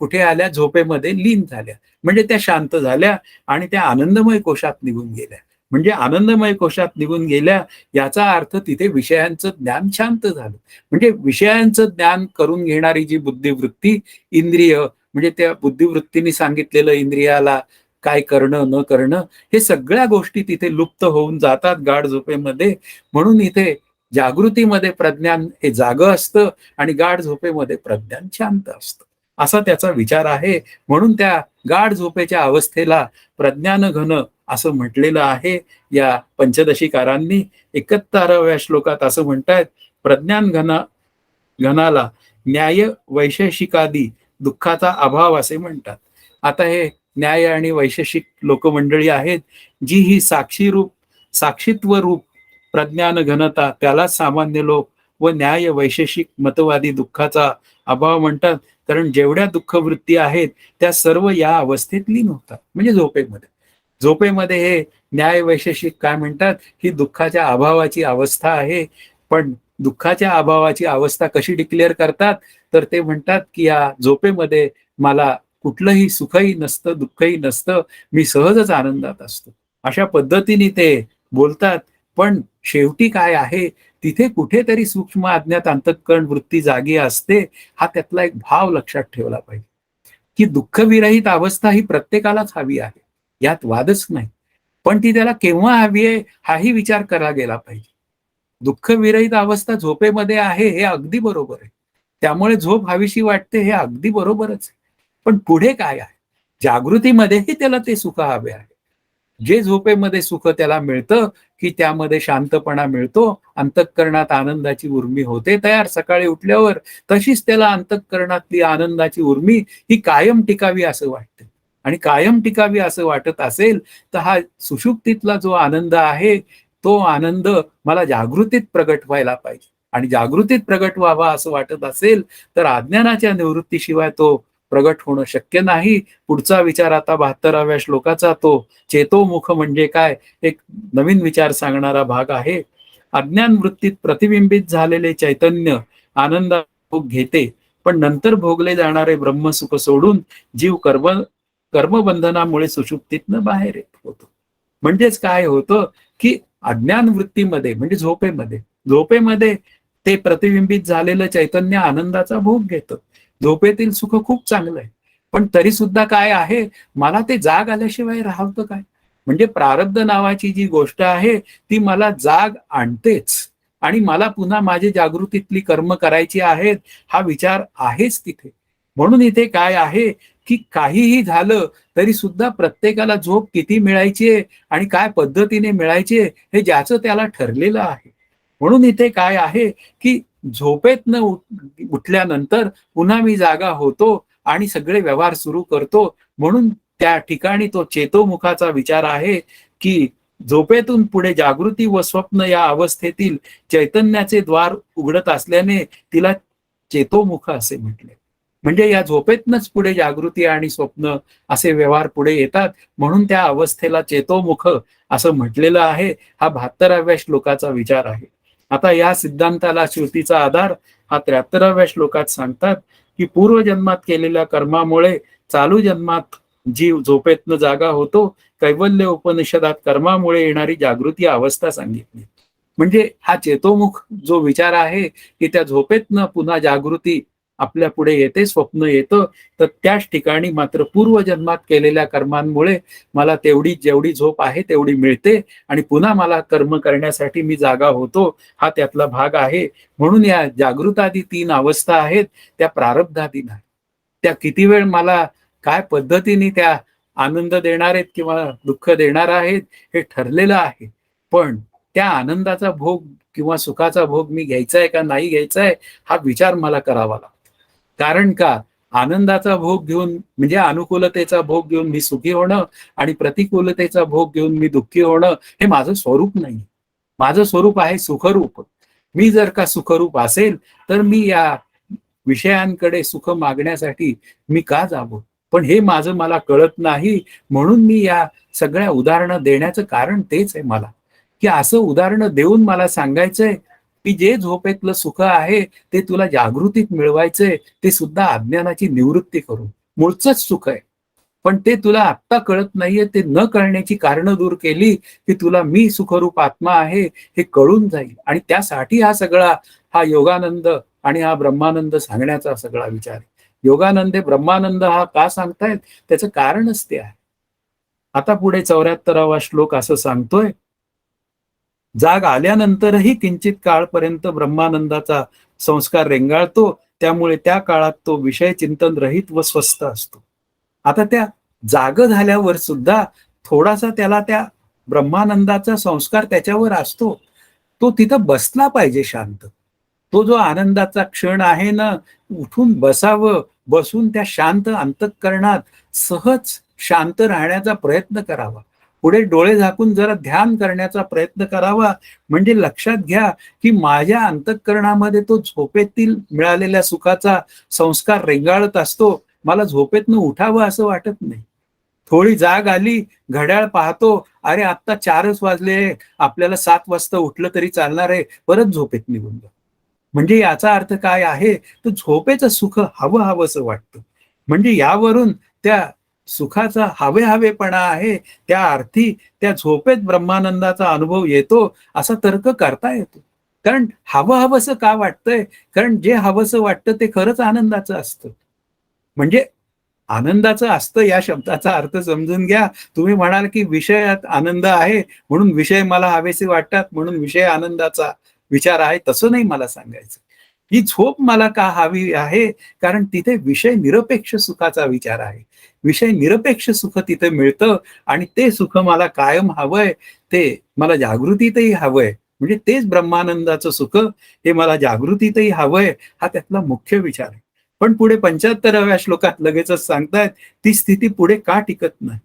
कुठे आल्या, झोपेमध्ये लीन झाल्या. म्हणजे त्या शांत झाल्या आणि त्या आनंदमय कोशात निघून गेल्या. म्हणजे आनंदमय कोशात निघून गेल्या याचा अर्थ तिथे विषयांचं ज्ञान शांत झालं. म्हणजे विषयांचं ज्ञान करून घेणारी जी बुद्धिवृत्ती, इंद्रिय म्हणजे त्या बुद्धिवृत्तीने सांगितलेलं इंद्रियाला काय करणं न करणं, हे सगळ्या गोष्टी तिथे लुप्त होऊन जातात गाढ झोपेमध्ये. म्हणून इथे जागृतीमध्ये प्रज्ञान हे जागं असतं आणि गाढ झोपेमध्ये प्रज्ञान शांत असतं, असा त्याचा विचार आहे. म्हणून त्या गाढ झोपेच्या अवस्थेला प्रज्ञान घन असं म्हटलेलं आहे या पंचदशीकारांनी. 71व्या श्लोकात असं म्हणतायत, प्रज्ञान घनाला न्याय वैशेषिकादी दुःखाचा अभाव असे म्हणतात. आता हे न्याय आणि वैशेषिक लोकमंडळी आहेत, जी ही साक्षीत्व रूप प्रज्ञान घनता त्यालाच सामान्य लोक व न्याय वैशेषिक मतवादी दुःखाचा अभाव म्हणतात. कारण जेवढ्या दुःखवृत्ती आहेत त्या सर्व या अवस्थेत लीन होतात म्हणजे झोपेमध्ये हे न्याय वैशेषिक काय म्हणतात, ही दुःखाच्या अभावाची अवस्था आहे. पण दुःखाच्या अभावाची अवस्था कशी डिक्लेअर करतात, तर ते म्हणतात की या झोपेमध्ये मला कुठलंही सुखही नसतं, दुःखही नसतं, मी सहजच आनंदात असतो, अशा पद्धतीने ते बोलतात. पण शेवटी काय आहे, तिथे कुठेतरी सूक्ष्म अज्ञात अंतःकरण वृत्ती जागी असते. हा त्यातला एक भाव लक्षात ठेवला पाहिजे की दुःखविरहित अवस्था ही प्रत्येकालाच हवी आहे, यात वादच नाही. पण ती त्याला केव्हा हवी आहे हाही विचार करायला गेला पाहिजे. दुःखविरहित अवस्था झोपेमध्ये आहे हे अगदी बरोबर आहे, त्यामुळे झोप हवीशी वाटते हे अगदी बरोबरच आहे. पण पुढे काय आहे, जागृतीमध्येही त्याला ते सुख हवे आहे. जे झोपेमध्ये सुख त्याला मिळतं की त्यामध्ये शांतपणा मिळतो, अंतःकरणात आनंदाची उर्मी होते तयार सकाळी उठल्यावर, तशीच त्याला अंतःकरणातली आनंदाची उर्मी ही कायम टिकावी असं वाटतं. आणि कायम टिकावी असं वाटत असेल, तर हा सुषुप्तीतला जो आनंद आहे, तो आनंद मला जागृतीत प्रगट व्हायला पाहिजे. आणि जागृतीत प्रगट व्हावा असं वाटत असेल, तर अज्ञानाच्या निवृत्तीशिवाय तो प्रगट होणं शक्य नाही. पुढचा विचार आता 72व्या श्लोकाचा तो चेतोमुख म्हणजे काय, एक नवीन विचार सांगणारा भाग आहे. अज्ञान वृत्तीत प्रतिबिंबित झालेले चैतन्य आनंद भोग घेते, पण नंतर भोगले जाणारे ब्रह्मसुख सोडून जीव कर्मबंधनामुळे सुषुप्तीतनं बाहेर येत होतो. म्हणजेच काय होतं, की अज्ञान वृत्तीमध्ये म्हणजे झोपेमध्ये ते प्रतिबिंबित झालेलं चैतन्य आनंदाचा भोग घेतं. झोपेतील सुख खूप चांगलं आहे, पण तरी सुद्धा काय आहे, मला ते जाग आल्याशिवाय राहतं काय? म्हणजे प्रारब्ध नावाची जी गोष्ट आहे ती मला जाग आणतेच आणि मला पुन्हा माझी जागृतीतली कर्म करायची आहेत हा विचार आहेच तिथे. म्हणून इथे काय आहे, की काहीही झालं तरी सुद्धा प्रत्येकाला झोप किती मिळायची आणि काय पद्धतीने मिळायची हे ज्याचं त्याला ठरलेलं आहे. म्हणून इथे काय आहे, की झोपेतनं उठल्यानंतर पुन्हा मी जागा होतो आणि सगळे व्यवहार सुरू करतो. म्हणून त्या ठिकाणी तो चेतोमुखाचा विचार आहे, की झोपेतून पुढे जागृती व स्वप्न या अवस्थेतील चैतन्याचे द्वार उघडत असल्याने तिला चेतोमुख असे म्हटले. म्हणजे या झोपेतनच पुढे जागृती आणि स्वप्न असे व्यवहार पुढे येतात, म्हणून त्या अवस्थेला चेतोमुख असं म्हटलेलं आहे. हा 72व्या श्लोकाचा विचार आहे. आता या सिद्धांताला श्रुतीचा आधार हा 73व्या श्लोकात सांगतात, की पूर्वजन्मात केलेल्या कर्मामुळे चालू जन्मात जीव झोपेतनं जागा होतो. कैवल्य उपनिषदात कर्मामुळे येणारी जागृती अवस्था सांगितली. म्हणजे हा चेतोमुख जो विचार आहे, की त्या झोपेतनं पुन्हा जागृती आपल्या पुढे येते, स्वप्न येतं, तर त्याच ठिकाणी मात्र पूर्वजन्मात केलेल्या कर्मांमुळे मला तेवढी जेवढी झोप आहे तेवढी मिळते आणि पुन्हा मला कर्म करण्यासाठी मी जागा होतो, हा त्यातला भाग आहे. म्हणून या जागृतादी 3 अवस्था आहेत, त्या प्रारब्धाधीन आहेत. त्या किती वेळ मला काय पद्धतीने त्या आनंद देणार आहेत किंवा दुःख देणार आहेत हे ठरलेलं आहे. पण त्या आनंदाचा भोग किंवा सुखाचा भोग मी घ्यायचा आहे का नाही घ्यायचा आहे हा विचार मला करावा लागतो. कारण का आनंदाचा भोग घेऊन म्हणजे अनुकूलतेचा भोग घेऊन मी सुखी होणं आणि प्रतिकूलतेचा भोग घेऊन मी दुःखी होणं हे माझं स्वरूप नाही. माझं स्वरूप आहे सुखरूप. मी जर का सुखरूप असेल तर मी या विषयांकडे सुख मागण्यासाठी मी का जावं? पण हे माझं मला कळत नाही. म्हणून मी या सगळ्या उदाहरणं देण्याचं कारण तेच आहे मला, की असं उदाहरणं देऊन मला सांगायचंय, की जे झोपेतलं सुख आहे ते तुला जागृतीत मिळवायचंय, ते सुद्धा अज्ञानाची निवृत्ती करून. मूळचंच सुख आहे. पण ते तुला आत्ता कळत नाहीये. ते न कळण्याची कारणं दूर केली, की तुला मी सुखरूप आत्मा आहे हे कळून जाईल आणि त्यासाठी हा योगानंद आणि हा ब्रह्मानंद सांगण्याचा सगळा विचार आहे. योगानंदे ब्रह्मानंद हा का सांगतायत त्याचं कारणच ते आहे. आता पुढे 74वा श्लोक असं सांगतोय, जाग आल्यानंतरही किंचित काळपर्यंत ब्रह्मानंदाचा संस्कार रेंगाळतो, त्यामुळे त्या काळात तो विषय चिंतन रहित व स्वस्थ असतो. आता त्या जाग झाल्यावर सुद्धा थोडासा त्याला त्या ब्रह्मानंदाचा संस्कार त्याच्यावर असतो. तो तिथं बसला पाहिजे शांत. तो जो आनंदाचा क्षण आहे ना, उठून बसावं, बसून त्या शांत अंतःकरणात सहज शांत राहण्याचा प्रयत्न करावा. पुढे डोळे झाकून जरा ध्यान करण्याचा प्रयत्न करावा. म्हणजे लक्षात घ्या, की माझ्या अंतःकरणामध्ये तो झोपेतील मिळालेल्या सुखाचा संस्कार रेंगाळत असतो. मला झोपेतनं उठावं असं वाटत नाही. थोडी जाग आली, घड्याळ पाहतो, अरे आत्ता 4च वाजले, आपल्याला 7 वाजता उठलं तरी चालणार आहे, परत झोपेत निघून जा. म्हणजे याचा अर्थ काय आहे, तर झोपेचं सुख हवंसं वाटतं. म्हणजे यावरून त्या सुखाचा हवेपणा आहे, त्या अर्थी त्या झोपेत ब्रह्मानंदाचा अनुभव येतो असा तर्क करता येतो. कारण हवंसं का वाटतंय? कारण जे हवंसं वाटतं ते खरंच आनंदाचं असतं. म्हणजे आनंदाचं असतं या शब्दाचा अर्थ समजून घ्या. तुम्ही म्हणाल, की विषयात आनंद आहे म्हणून विषय मला हवेसे वाटतात म्हणून विषय आनंदाचा विचार आहे, तसं नाही मला सांगायचं. ही झोप मला का हवी आहे? कारण तिथे विषय निरपेक्ष सुखाचा विचार आहे. विषय निरपेक्ष सुख तिथे मिळतं आणि ते सुख मला कायम हवंय, ते मला जागृतीतही हवंय. म्हणजे तेच ब्रह्मानंदाचं सुख हे मला जागृतीतही हवंय, हा त्यातला मुख्य विचार आहे. पण पुढे 75व्या श्लोकात लगेचच सांगतायत ती स्थिती पुढे का टिकत नाही.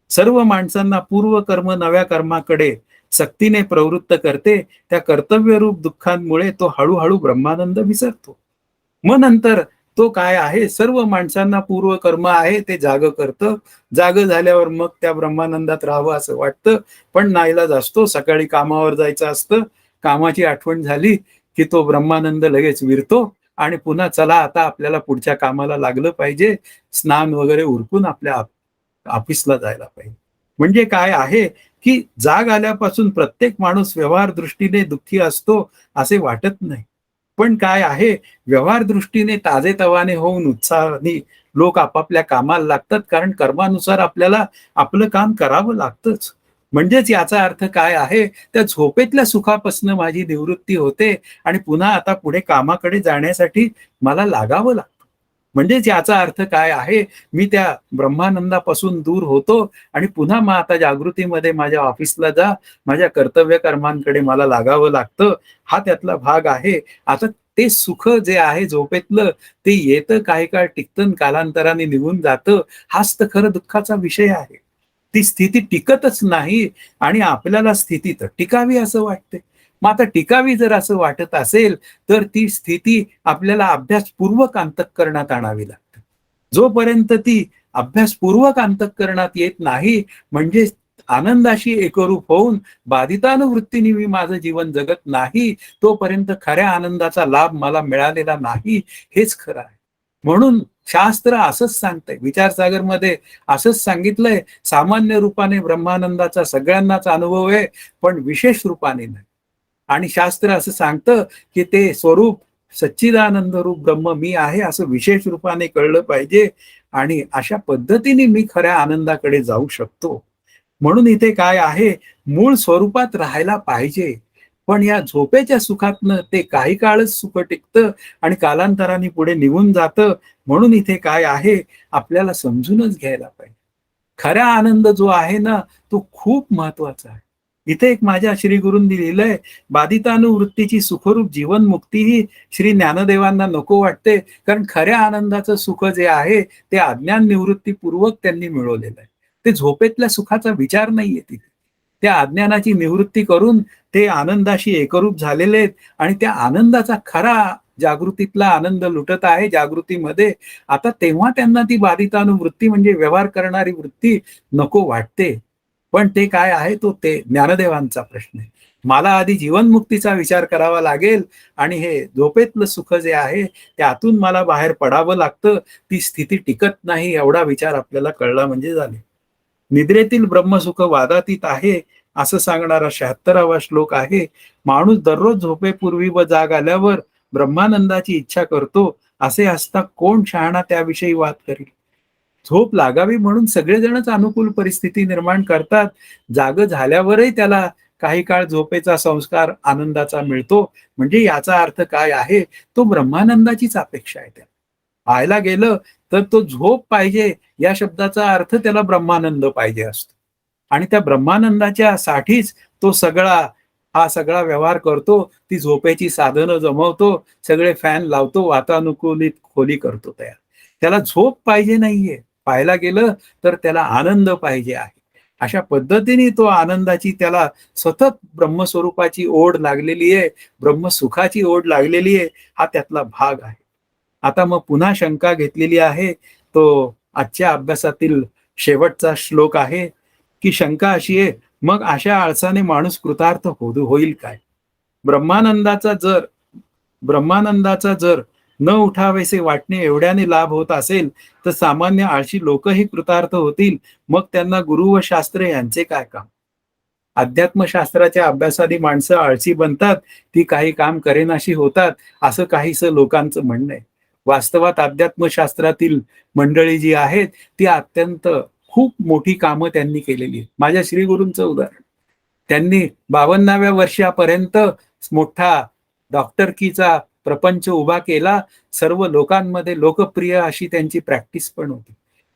सर्व माणसांना पूर्वकर्म नव्या कर्माकडे सक्तीने प्रवृत्त करते. त्या कर्तव्यरूप दुःखांमुळे तो हळूहळू ब्रह्मानंद विसरतो. मग नंतर तो काय आहे, सर्व माणसांना पूर्वकर्म आहे ते जाग करतं. जाग झाल्यावर मग त्या ब्रह्मानंदात राहावं असं वाटतं, पण नाईलाज असतो. सकाळी कामावर जायचं असतं. कामाची आठवण झाली की तो ब्रह्मानंद लगेच विरतो आणि पुन्हा चला आता आपल्याला पुढच्या कामाला लागलं पाहिजे. स्नान वगैरे उरकून आपल्या ऑफिसला जायला पाहिजे. म्हणजे काय आहे की जाग आल्यापासून प्रत्येक माणूस व्यवहार दृष्टीने दुःखी असतो असे वाटत नाही. पण काय आहे, व्यवहार दृष्टीने ताजेतवाने होऊन उत्साहाने लोक आपापल्या कामाला लागतात, कारण कर्मानुसार आपल्याला आपलं काम करावं लागतंच. म्हणजेच याचा अर्थ काय आहे, त्या झोपेतल्या सुखापासून माझी निवृत्ती होते आणि पुन्हा आता पुढे कामाकडे जाण्यासाठी मला लागावं लागतं. म्हणजेच याचा अर्थ काय आहे, मी त्या ब्रह्मानंदापासून दूर होतो आणि पुन्हा मग आता जागृतीमध्ये माझ्या ऑफिसला जा, माझ्या कर्तव्य कर्मांकडे मला लागावं लागतं. हा त्यातला भाग आहे. आता ते सुख जे आहे झोपेतलं, ते येतं, काही काळ टिकतं, कालांतराने निघून जातं. हाच तर खरं दुःखाचा विषय आहे. ती स्थिती टिकतच नाही आणि आपल्याला स्थिती तर टिकावी असं वाटते. मग आता टिकावी जर असं वाटत असेल, तर ती स्थिती आपल्याला अभ्यासपूर्वक अंतःकरणात आणावी लागते. जोपर्यंत ती अभ्यासपूर्वक अंतःकरणात येत नाही, म्हणजे आनंदाशी एकरूप होऊन बाधितानुवृत्तीने मी माझं जीवन जगत नाही, तोपर्यंत खऱ्या आनंदाचा लाभ मला मिळालेला नाही, हेच खरं आहे. म्हणून शास्त्र असंच सांगतंय, विचारसागरमध्ये असंच सांगितलंय, सामान्य रूपाने ब्रह्मानंदाचा सगळ्यांनाच अनुभव आहे, पण विशेष रूपाने नाही. आणि शास्त्र असं सांगतं की ते स्वरूप सच्चिदानंद रूप ब्रह्म मी आहे असं विशेष रूपाने कळलं पाहिजे आणि अशा पद्धतीने मी खऱ्या आनंदाकडे जाऊ शकतो. म्हणून इथे काय आहे, मूळ स्वरूपात राहायला पाहिजे. पण या झोपेच्या सुखातनं ते काही काळच सुख टिकतं आणि कालांतराने पुढे निघून जातं. म्हणून इथे काय आहे, आपल्याला समजूनच घ्यायला पाहिजे. खरा आनंद जो आहे ना, तो खूप महत्वाचा आहे. इथे एक माझ्या श्री गुरूंनी लिहिलंय, बाधितानुवृत्तीची सुखरूप जीवनमुक्तीही श्री ज्ञानदेवांना नको वाटते, कारण खऱ्या आनंदाचं सुख जे आहे ते अज्ञान निवृत्तीपूर्वक त्यांनी मिळवलेलं आहे. ते झोपेतल्या सुखाचा विचार नाहीये तिथे. त्या अज्ञानाची निवृत्ती करून ते आनंदाशी एकरूप झालेले आहेत आणि त्या आनंदाचा खरा जागृतीतला आनंद लुटत आहे जागृतीमध्ये. आता तेव्हा त्यांना ती बाधितानुवृत्ती म्हणजे व्यवहार करणारी वृत्ती नको वाटते. पण ते काय आहे, तो ते ज्ञानदेवांचा प्रश्न आहे. मला आधी जीवनमुक्तीचा विचार करावा लागेल आणि हे झोपेतलं सुख जे आहे त्यातून मला बाहेर पडावं लागतं. ती स्थिती टिकत नाही एवढा विचार आपल्याला कळला म्हणजे झाले. निद्रेतील ब्रह्मसुख वादातीत आहे असं सांगणारा 76वा श्लोक आहे. माणूस दररोज झोपेपूर्वी व जाग आल्यावर ब्रह्मानंदाची इच्छा करतो, असे असता कोण शहाणा त्याविषयी वाद करील. झोप लागावी म्हणून सगळेजणच अनुकूल परिस्थिती निर्माण करतात. जाग झाल्यावरही त्याला काही काळ झोपेचा संस्कार आनंदाचा मिळतो. म्हणजे याचा अर्थ काय आहे, तो ब्रह्मानंदाचीच अपेक्षा आहे त्याला. पाहायला गेलं तर तो झोप पाहिजे या शब्दाचा अर्थ त्याला ब्रह्मानंद पाहिजे असतो. आणि त्या ब्रह्मानंदाच्या साठीच तो हा सगळा व्यवहार करतो. ती झोपेची साधनं जमवतो, सगळे फॅन लावतो, वातानुकूलित खोली करतो तयार. त्याला झोप पाहिजे नाहीये. पाहायला गेलं तर त्याला आनंद पाहिजे आहे. अशा पद्धतीने तो आनंदाची त्याला सतत ब्रह्मस्वरूपाची ओढ लागलेली आहे, ब्रह्मसुखाची ओढ लागलेली आहे. हा त्यातला भाग आहे. आता मग पुन्हा शंका घेतलेली आहे. तो आजच्या अभ्यासातील शेवटचा श्लोक आहे, की शंका अशी आहे, मग अशा आळसाने माणूस कृतार्थ होईल काय? ब्रह्मानंदाचा जर ब्रह्मानंदाचा जर न उठावेसे वाटणे एवढ्याने लाभ होत असेल, तर सामान्य आळशी लोकही कृतार्थ होतील. मग त्यांना गुरु व शास्त्र यांचे काय काम? अध्यात्मशास्त्राच्या अभ्यासाने माणसं आळशी बनतात, ती काही काम करेनाशी होतात, असं काहीसं लोकांचं म्हणणं आहे. वास्तवात अध्यात्मशास्त्रातील मंडळी जी आहेत, ती अत्यंत खूप मोठी कामं त्यांनी केलेली आहेत. माझ्या श्री गुरूंचं उदाहरण, त्यांनी 52व्या वर्षापर्यंत मोठा डॉक्टरकीचा प्रपंच उभा केला. सर्व लोकांमध्ये लोकप्रिय अशी त्यांची प्रॅक्टिस पण होती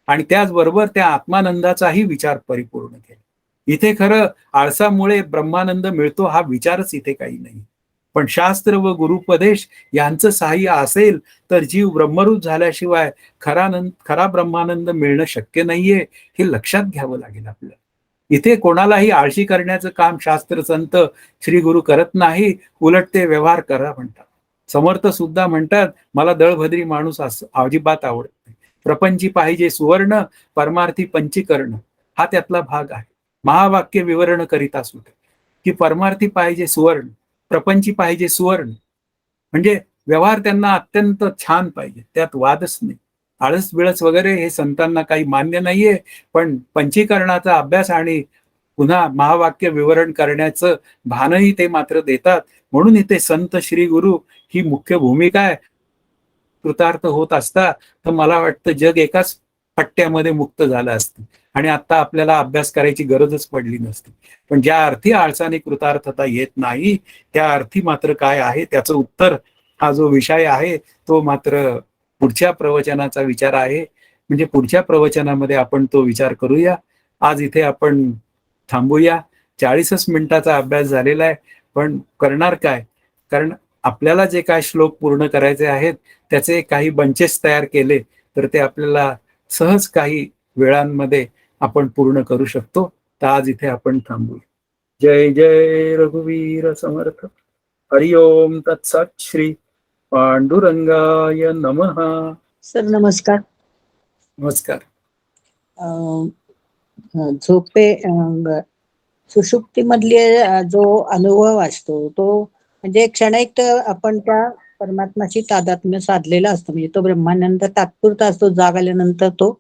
आणि त्याचबरोबर त्या आत्मानंदाचाही विचार परिपूर्ण केला. इथे खरं आळसामुळे ब्रह्मानंद मिळतो हा विचारच इथे काही नाही. पण शास्त्र व गुरुपदेश यांचं सहाय्य असेल तर जीव ब्रह्मरूप झाल्याशिवाय खरा ब्रह्मानंद मिळणं शक्य नाहीये, हे लक्षात घ्यावं लागेल आपल्याला. इथे कोणालाही आळशी करण्याचं काम शास्त्र संत श्री गुरु करत नाही, उलट ते व्यवहार करा म्हणतात. समर्थ सुद्धा म्हणतात, मला दळभद्री माणूस अजिबात आवडत नाही. प्रपंची पाहिजे सुवर्ण, परमार्थी पंचीकरण, हा त्यातला भाग आहे. महावाक्य विवरण करीता सुट की परमार्थी पाहिजे सुवर्ण, प्रपंची पाहिजे सुवर्ण, म्हणजे व्यवहार त्यांना अत्यंत छान पाहिजे, त्यात वादच नाही. आळस बिळस वगैरे हे संतांना काही मान्य नाहीये, पण पंचीकरणाचा अभ्यास आणि पुन्हा महावाक्य विवरण करण्याचं भानही ते मात्र देतात. म्हणून इथे संत श्री गुरु ही मुख्य भूमिका आहे. कृतार्थ होत असता तर मला वाटतं जग एकाच पट्ट्यामध्ये मुक्त झालं असतं आणि आता आपल्याला अभ्यास करायची गरजच पडली नसती. पण ज्या अर्थी आळसाने कृतार्थता येत नाही, त्या अर्थी मात्र काय आहे त्याचं उत्तर, हा जो विषय आहे तो मात्र पुढच्या प्रवचनाचा विचार आहे. म्हणजे पुढच्या प्रवचनामध्ये आपण तो विचार करूया. आज इथे आपण थांबूया. 40च मिनिटाचा अभ्यास झालेला आहे, पण करणार काय? कारण आपल्याला जे काय श्लोक पूर्ण करायचे आहेत त्याचे काही बंचेस तयार केले तर ते आपल्याला सहज काही वेळांमध्ये आपण पूर्ण करू शकतो. तर आज इथे आपण थांबू. जय जय रघुवीर समर्थ. हरिओम तत्सत. श्री पांडुरंगाय नमः. सर नमस्कार. नमस्कार. सुषुप्तीमधले जो अनुभव असतो तो म्हणजे क्षणिक तर आपण त्या परमात्माशी तादात्म्य साधलेला असतो, म्हणजे तो ब्रह्मानंद तात्पुरता असतो, जाग आल्यानंतर तो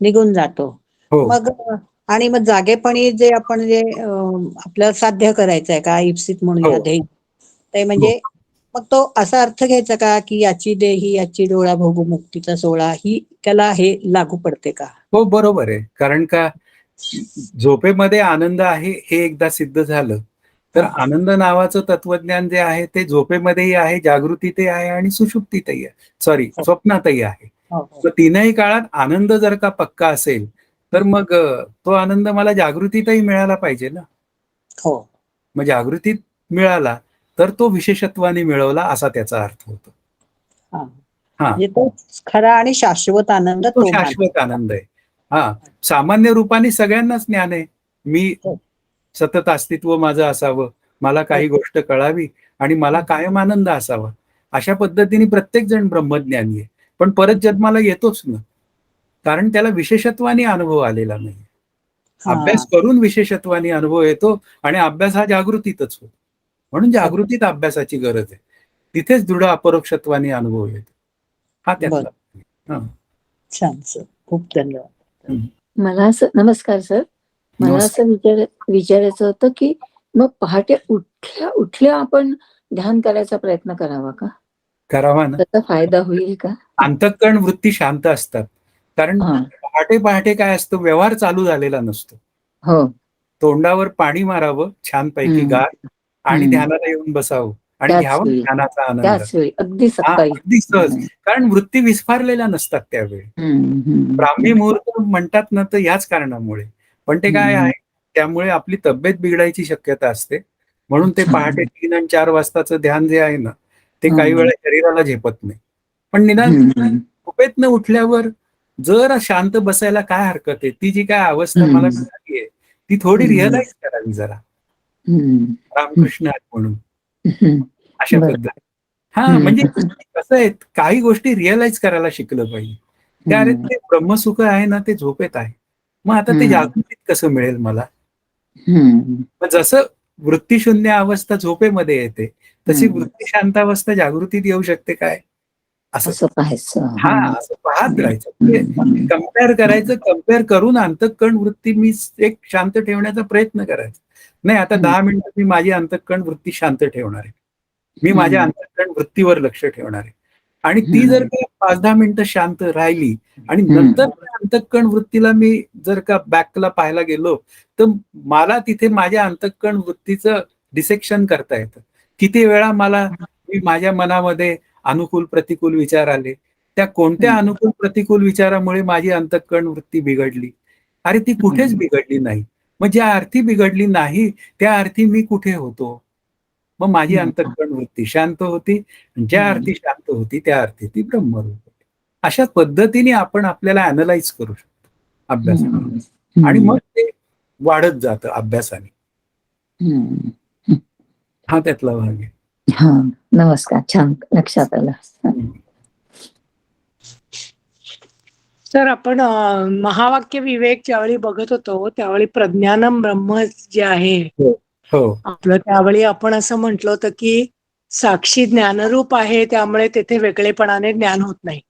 निघून जातो. मग आणि मग जागेपणी जे आपण जे आपल्याला साध्य करायचं आहे का इप्सित म्हणूया ध्येय, ते म्हणजे मग तो असा अर्थ घ्यायचा का की याची देही याची डोळा भोगू मुक्तीचा सोहळा, ही त्याला हे लागू पडते का? हो बरोबर आहे. कारण का झोपेमध्ये आनंद आहे हे एकदा सिद्ध झालं तर आनंद नावाचं तत्वज्ञान जे आहे ते झोपेमध्येही आहे, जागृतीतही आहे आणि सुषुप्तीतही आहे, सॉरी स्वप्नातही आहे. तर तीनही काळात आनंद जर का पक्का असेल तर मग तो आनंद मला जागृतीतही मिळाला पाहिजे ना. हो. मग जागृतीत मिळाला तर तो विशेषत्वाने मिळवला असा त्याचा अर्थ होतो. म्हणजे तो खरा आणि शाश्वत आनंद, तो शाश्वत आनंद आहे. हा, सामान्य रूपाने सगळ्यांनाच ज्ञान आहे. मी सतत अस्तित्व माझं असावं, मला काही गोष्ट कळावी आणि मला कायम आनंद असावा, अशा पद्धतीने प्रत्येक जण ब्रह्मज्ञानी आहे. पण परत जन्माला येतोच ना, कारण त्याला विशेषत्वाने अनुभव आलेला नाही. अभ्यास करून विशेषत्वाने अनुभव येतो आणि अभ्यास हा जागृतीतच होतो. म्हणून जागृतीत अभ्यासाची गरज आहे. तिथेच दृढ अपरोक्षत्वाने अनुभव येतो. हा त्यातला. छान सर, खूप धन्यवाद. मला असं, नमस्कार सर, मला असं विचारायचं होतं की मग पहाटे उठल्या आपण ध्यान करायचा प्रयत्न करावा का? करावा ना. त्याचा फायदा होईल का? अंतःकरण वृत्ती शांत असतात. कारण पहाटे काय असतं, व्यवहार चालू झालेला नसतो. हो. तोंडावर पाणी मारावं छानपैकी गार आणि ध्यानाला येऊन बसावं आणि घ्यावा ध्यानाचा आनंद. अगदी सकाळी, अगदी सहज. कारण वृत्ती विस्फारलेल्या नसतात त्यावेळी. ब्राह्मी मुहूर्त म्हणतात ना, तर याच कारणामुळे. पण ते काय आहे, त्यामुळे आपली तब्येत बिघडायची शक्यता असते. म्हणून ते पहाटे 3 आणि 4 वाजताचं ध्यान जे आहे ना, ते काही वेळा शरीराला झेपत नाही. पण निदान झोपेतनं उठल्यावर जर शांत बसायला काय हरकत आहे, ती जी काय अवस्था मला मिळाली आहे ती थोडी रिअलाइज करावी जरा. रामकृष्ण म्हणून अशा पद्धती. म्हणजे कसं आहे, काही गोष्टी रिअलाइज करायला शिकलं पाहिजे. त्यारे ते ब्रह्मसुख आहे ना, ते झोपेत आहे. मग आता ते जागृतीत कसं मिळेल मला? जसं वृत्तीशून्य अवस्था झोपेमध्ये येते तशी वृत्ती शांत अवस्था जागृतीत येऊ शकते काय? असं पाहायचं. असं पाहत राहायचं, कम्पेअर करायचं. कम्पेअर करून अंतःकरण वृत्ती मी एक शांत ठेवण्याचा प्रयत्न करायचा. नाही, आता 10 मिनिटं मी माझी अंतःकरण वृत्ती शांत ठेवणार आहे. मी माझ्या अंतःकरण वृत्तीवर लक्ष ठेवणार आहे आणि ती जर का 5-10 मिनिटं शांत राहिली आणि नंतर अंतःकरण वृत्तीला मी जर का बॅकला पाहायला गेलो तर मला तिथे माझ्या अंतःकरण वृत्तीचं डिसेक्शन करता येतं. किती वेळा मी माझ्या मनामध्ये अनुकूल प्रतिकूल विचार आले, त्या कोणत्या अनुकूल प्रतिकूल विचारामुळे माझी अंतःकरण वृत्ती बिघडली? अरे ती कुठेच बिघडली नाही. मग ज्या अर्थी बिघडली नाही त्या अर्थी मी कुठे होतो? मग माझी हम्म. अंतःकरण वृत्ती शांत होती. ज्या हम्म. अर्थी शांत होती त्या अर्थी ती ब्रह्मरूप होती. अशा पद्धतीने आपण आपल्याला अनालाइज करू शकतो अभ्यासाने. हम्म. आणि मग ते वाढत जातं अभ्यासाने. हम्म. हा त्यातला भाग आहे. हा, नमस्कार, छान लक्षात आलं. तर आपण महावाक्य विवेक ज्यावेळी बघत होतो त्यावेळी प्रज्ञानम ब्रह्म जे आहे हो आपलं, त्यावेळी आपण असं म्हटलं होतं की साक्षी ज्ञानरूप आहे, त्यामुळे तेथे वेगळेपणाने ज्ञान होत नाही.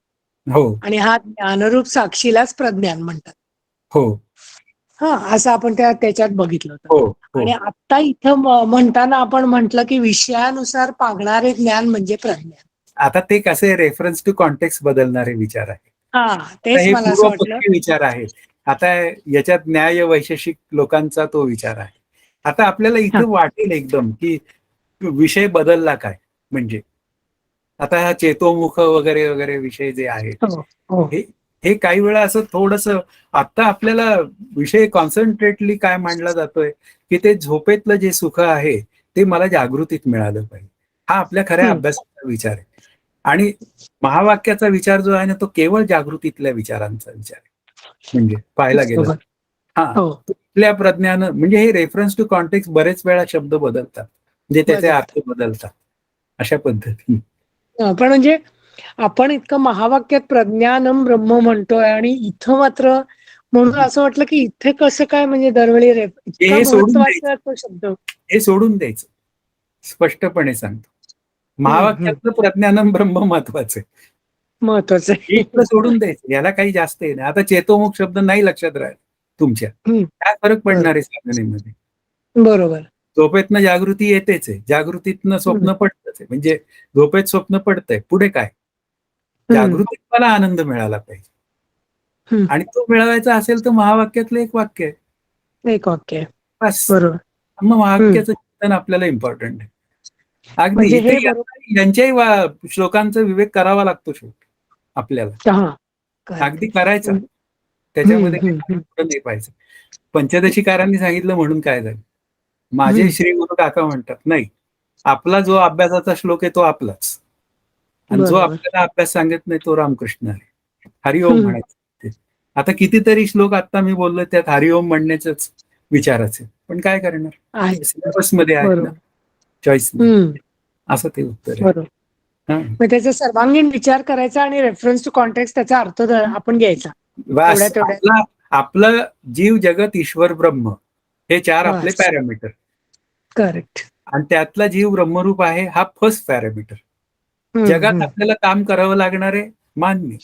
हो आणि हा ज्ञानरूप साक्षीलाच प्रज्ञान म्हणतात. हो हा, असं आपण त्याच्यात बघितलं होतं. हो हो आणि आता इथं म्हणताना आपण म्हटलं की विषयानुसार पागणारे ज्ञान म्हणजे प्रज्ञान. आता ते कसे रेफरन्स टू कॉन्टेक्स्ट बदलणारे विचार आहे. हा, आता तेच हे मला असं वाटलं. पूर्वपक्षी विचार आहेत. आता याच्यात न्याय वैशेषिक लोकांचा तो विचार आहे. आता आपल्याला हा. इथं वाटेल एकदम की विषय बदलला काय, म्हणजे आता हा चेतोमुख वगैरे वगैरे विषय जे आहेत, हो हो हे हे काही वेळा असं थोडंसं आता आपल्याला विषय कॉन्सन्ट्रेटली काय मांडला जातोय की ते झोपेतलं जे सुख आहे ते मला जागृतीत मिळालं पाहिजे. हा आपल्या खऱ्या हम्म. अभ्यासाचा विचार आहे. आणि महावाक्याचा विचार जो आहे ना तो केवळ जागृतीतल्या विचारांचा विचार आहे. म्हणजे पाहायला गेलं बरोबर. हा, हो, कुठल्या प्रज्ञानं, म्हणजे हे रेफरन्स टू कॉन्टेक्स्ट बरेच वेळा शब्द बदलतात, म्हणजे त्याचे बदलतात. अर्थ बदलतात अशा पद्धतीने. पण म्हणजे आपण इतकं महावाक्यात प्रज्ञानम ब्रह्म म्हणतोय आणि इथं मात्र, म्हणून असं वाटलं की इथे कसं काय, म्हणजे दरवेळी इतका हे सोडून महत्वाचा द्यायचं, तो शब्द. हे सोडून द्यायचं, स्पष्टपणे सांगतो. हम्म. महावाक्यातलं प्रज्ञानम ब्रह्म महत्वाचं आहे. महत्वाचं हे आहे. इकडं सोडून द्यायचं, याला काही जास्त आहे ना. आता चेतोमुख शब्द नाही लक्षात राहील तुमच्या, हम्म. काय फरक बरोबर. पडणार आहे साधनेमध्ये. बरोबर. झोपेतनं जागृती येतेच आहे, जागृतीतनं स्वप्न पडतंच आहे. म्हणजे झोपेत स्वप्न पडतंय, पुढे काय, हम्म. जागृतीत मला आनंद मिळाला पाहिजे. हम्म. आणि तो मिळवायचा असेल तर महावाक्यातलं एक वाक्य आहे एक वाक्य आहे. बस. बरोबर. मग महावाक्याचं चिंतन आपल्याला इम्पॉर्टंट आहे. अगदी म्हणजे इथे हे बरोबर. यांच्याही श्लोकांचा विवेक करावा लागतो शेवटी आपल्याला, हा, अगदी correct. करायचा. हम्म. त्याच्यामध्ये काही हम्म. पुढं नाही पाहिजे. पंचदशीकारांनी सांगितलं म्हणून काय झालं. माझे हम्म. श्री गुरु काका म्हणतात, नाही, आपला जो अभ्यासाचा श्लोक आहे तो आपलाच, आणि जो बरोबर. आपल्याला अभ्यास सांगत नाही तो रामकृष्ण आहे. हरिओम हम्म. म्हणायचं ते. आता कितीतरी श्लोक आता मी बोललो त्यात हरिओम म्हणण्याचंच विचाराचे, पण काय करणार, आहे. सिलेबस मध्ये आहेत ना, बरोबर. चॉईस नाही. हम्म. असं ते उत्तर आहे. बरोबर. हा. मग त्याचा सर्वांगीण विचार करायचा आणि रेफरन्स टू कॉन्टेक्स्ट त्याचा अर्थ आपण घ्यायचा. बस, तेवढ्या आपलं जीव जगत ईश्वर ब्रह्म हे चार आपले बस. Parameter, correct. आणि त्यातला जीव ब्रह्मरूप आहे हा फर्स्ट पॅरामीटर. जगात आपल्याला काम करावं लागणार आहे, मान्य.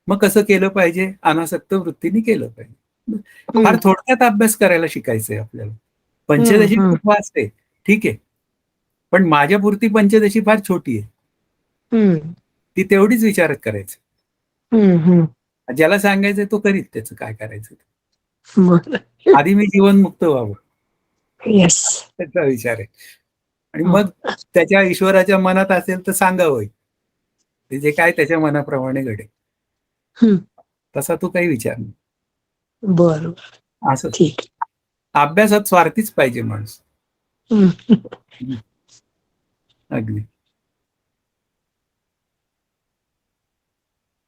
मग कसं केलं पाहिजे, अनासक्त वृत्तीने केलं पाहिजे. फार थोडक्यात अभ्यास करायला शिकायचंय आपल्याला. पंचदशी खूप वाचते, ठीक आहे, पण माझ्यापुरती पंचदशी फार छोटी आहे. ती तेवढीच विचारत करायचं. ज्याला सांगायचंय तो करीत त्याचं काय करायचं. आधी मी जीवनमुक्त व्हावं, येस. त्याचा विचार आहे. आणि मग त्याच्या ईश्वराच्या मनात असेल तर सांगावं, ते जे काय त्याच्या मनाप्रमाणे घडेल. तसा तो काही विचार नाही. बरोबर. असं ठीक. अभ्यासात स्वार्थीच पाहिजे माणूस. अगदी.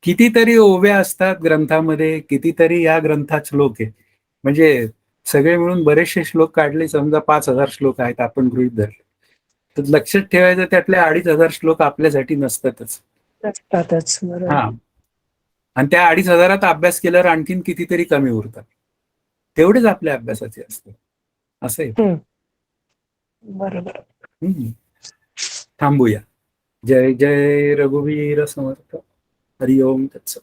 कितीतरी ओव्या असतात ग्रंथामध्ये, कितीतरी या ग्रंथात श्लोक आहे. म्हणजे सगळे मिळून बरेचसे श्लोक काढले, समजा 5,000 श्लोक आहेत आपण गृहीत धरले, तर लक्षात ठेवायचं त्यातले 2,500 श्लोक आपल्यासाठी नसतातच. हा, आणि त्या 2,500 अभ्यास केल्यावर आणखीन कितीतरी कमी उरतात, तेवढेच आपल्या अभ्यासाचे असतात. असं आहे. बरोबर. थांबूया. जय जय रघुवीर समर्थ. हरिओम तत्सत.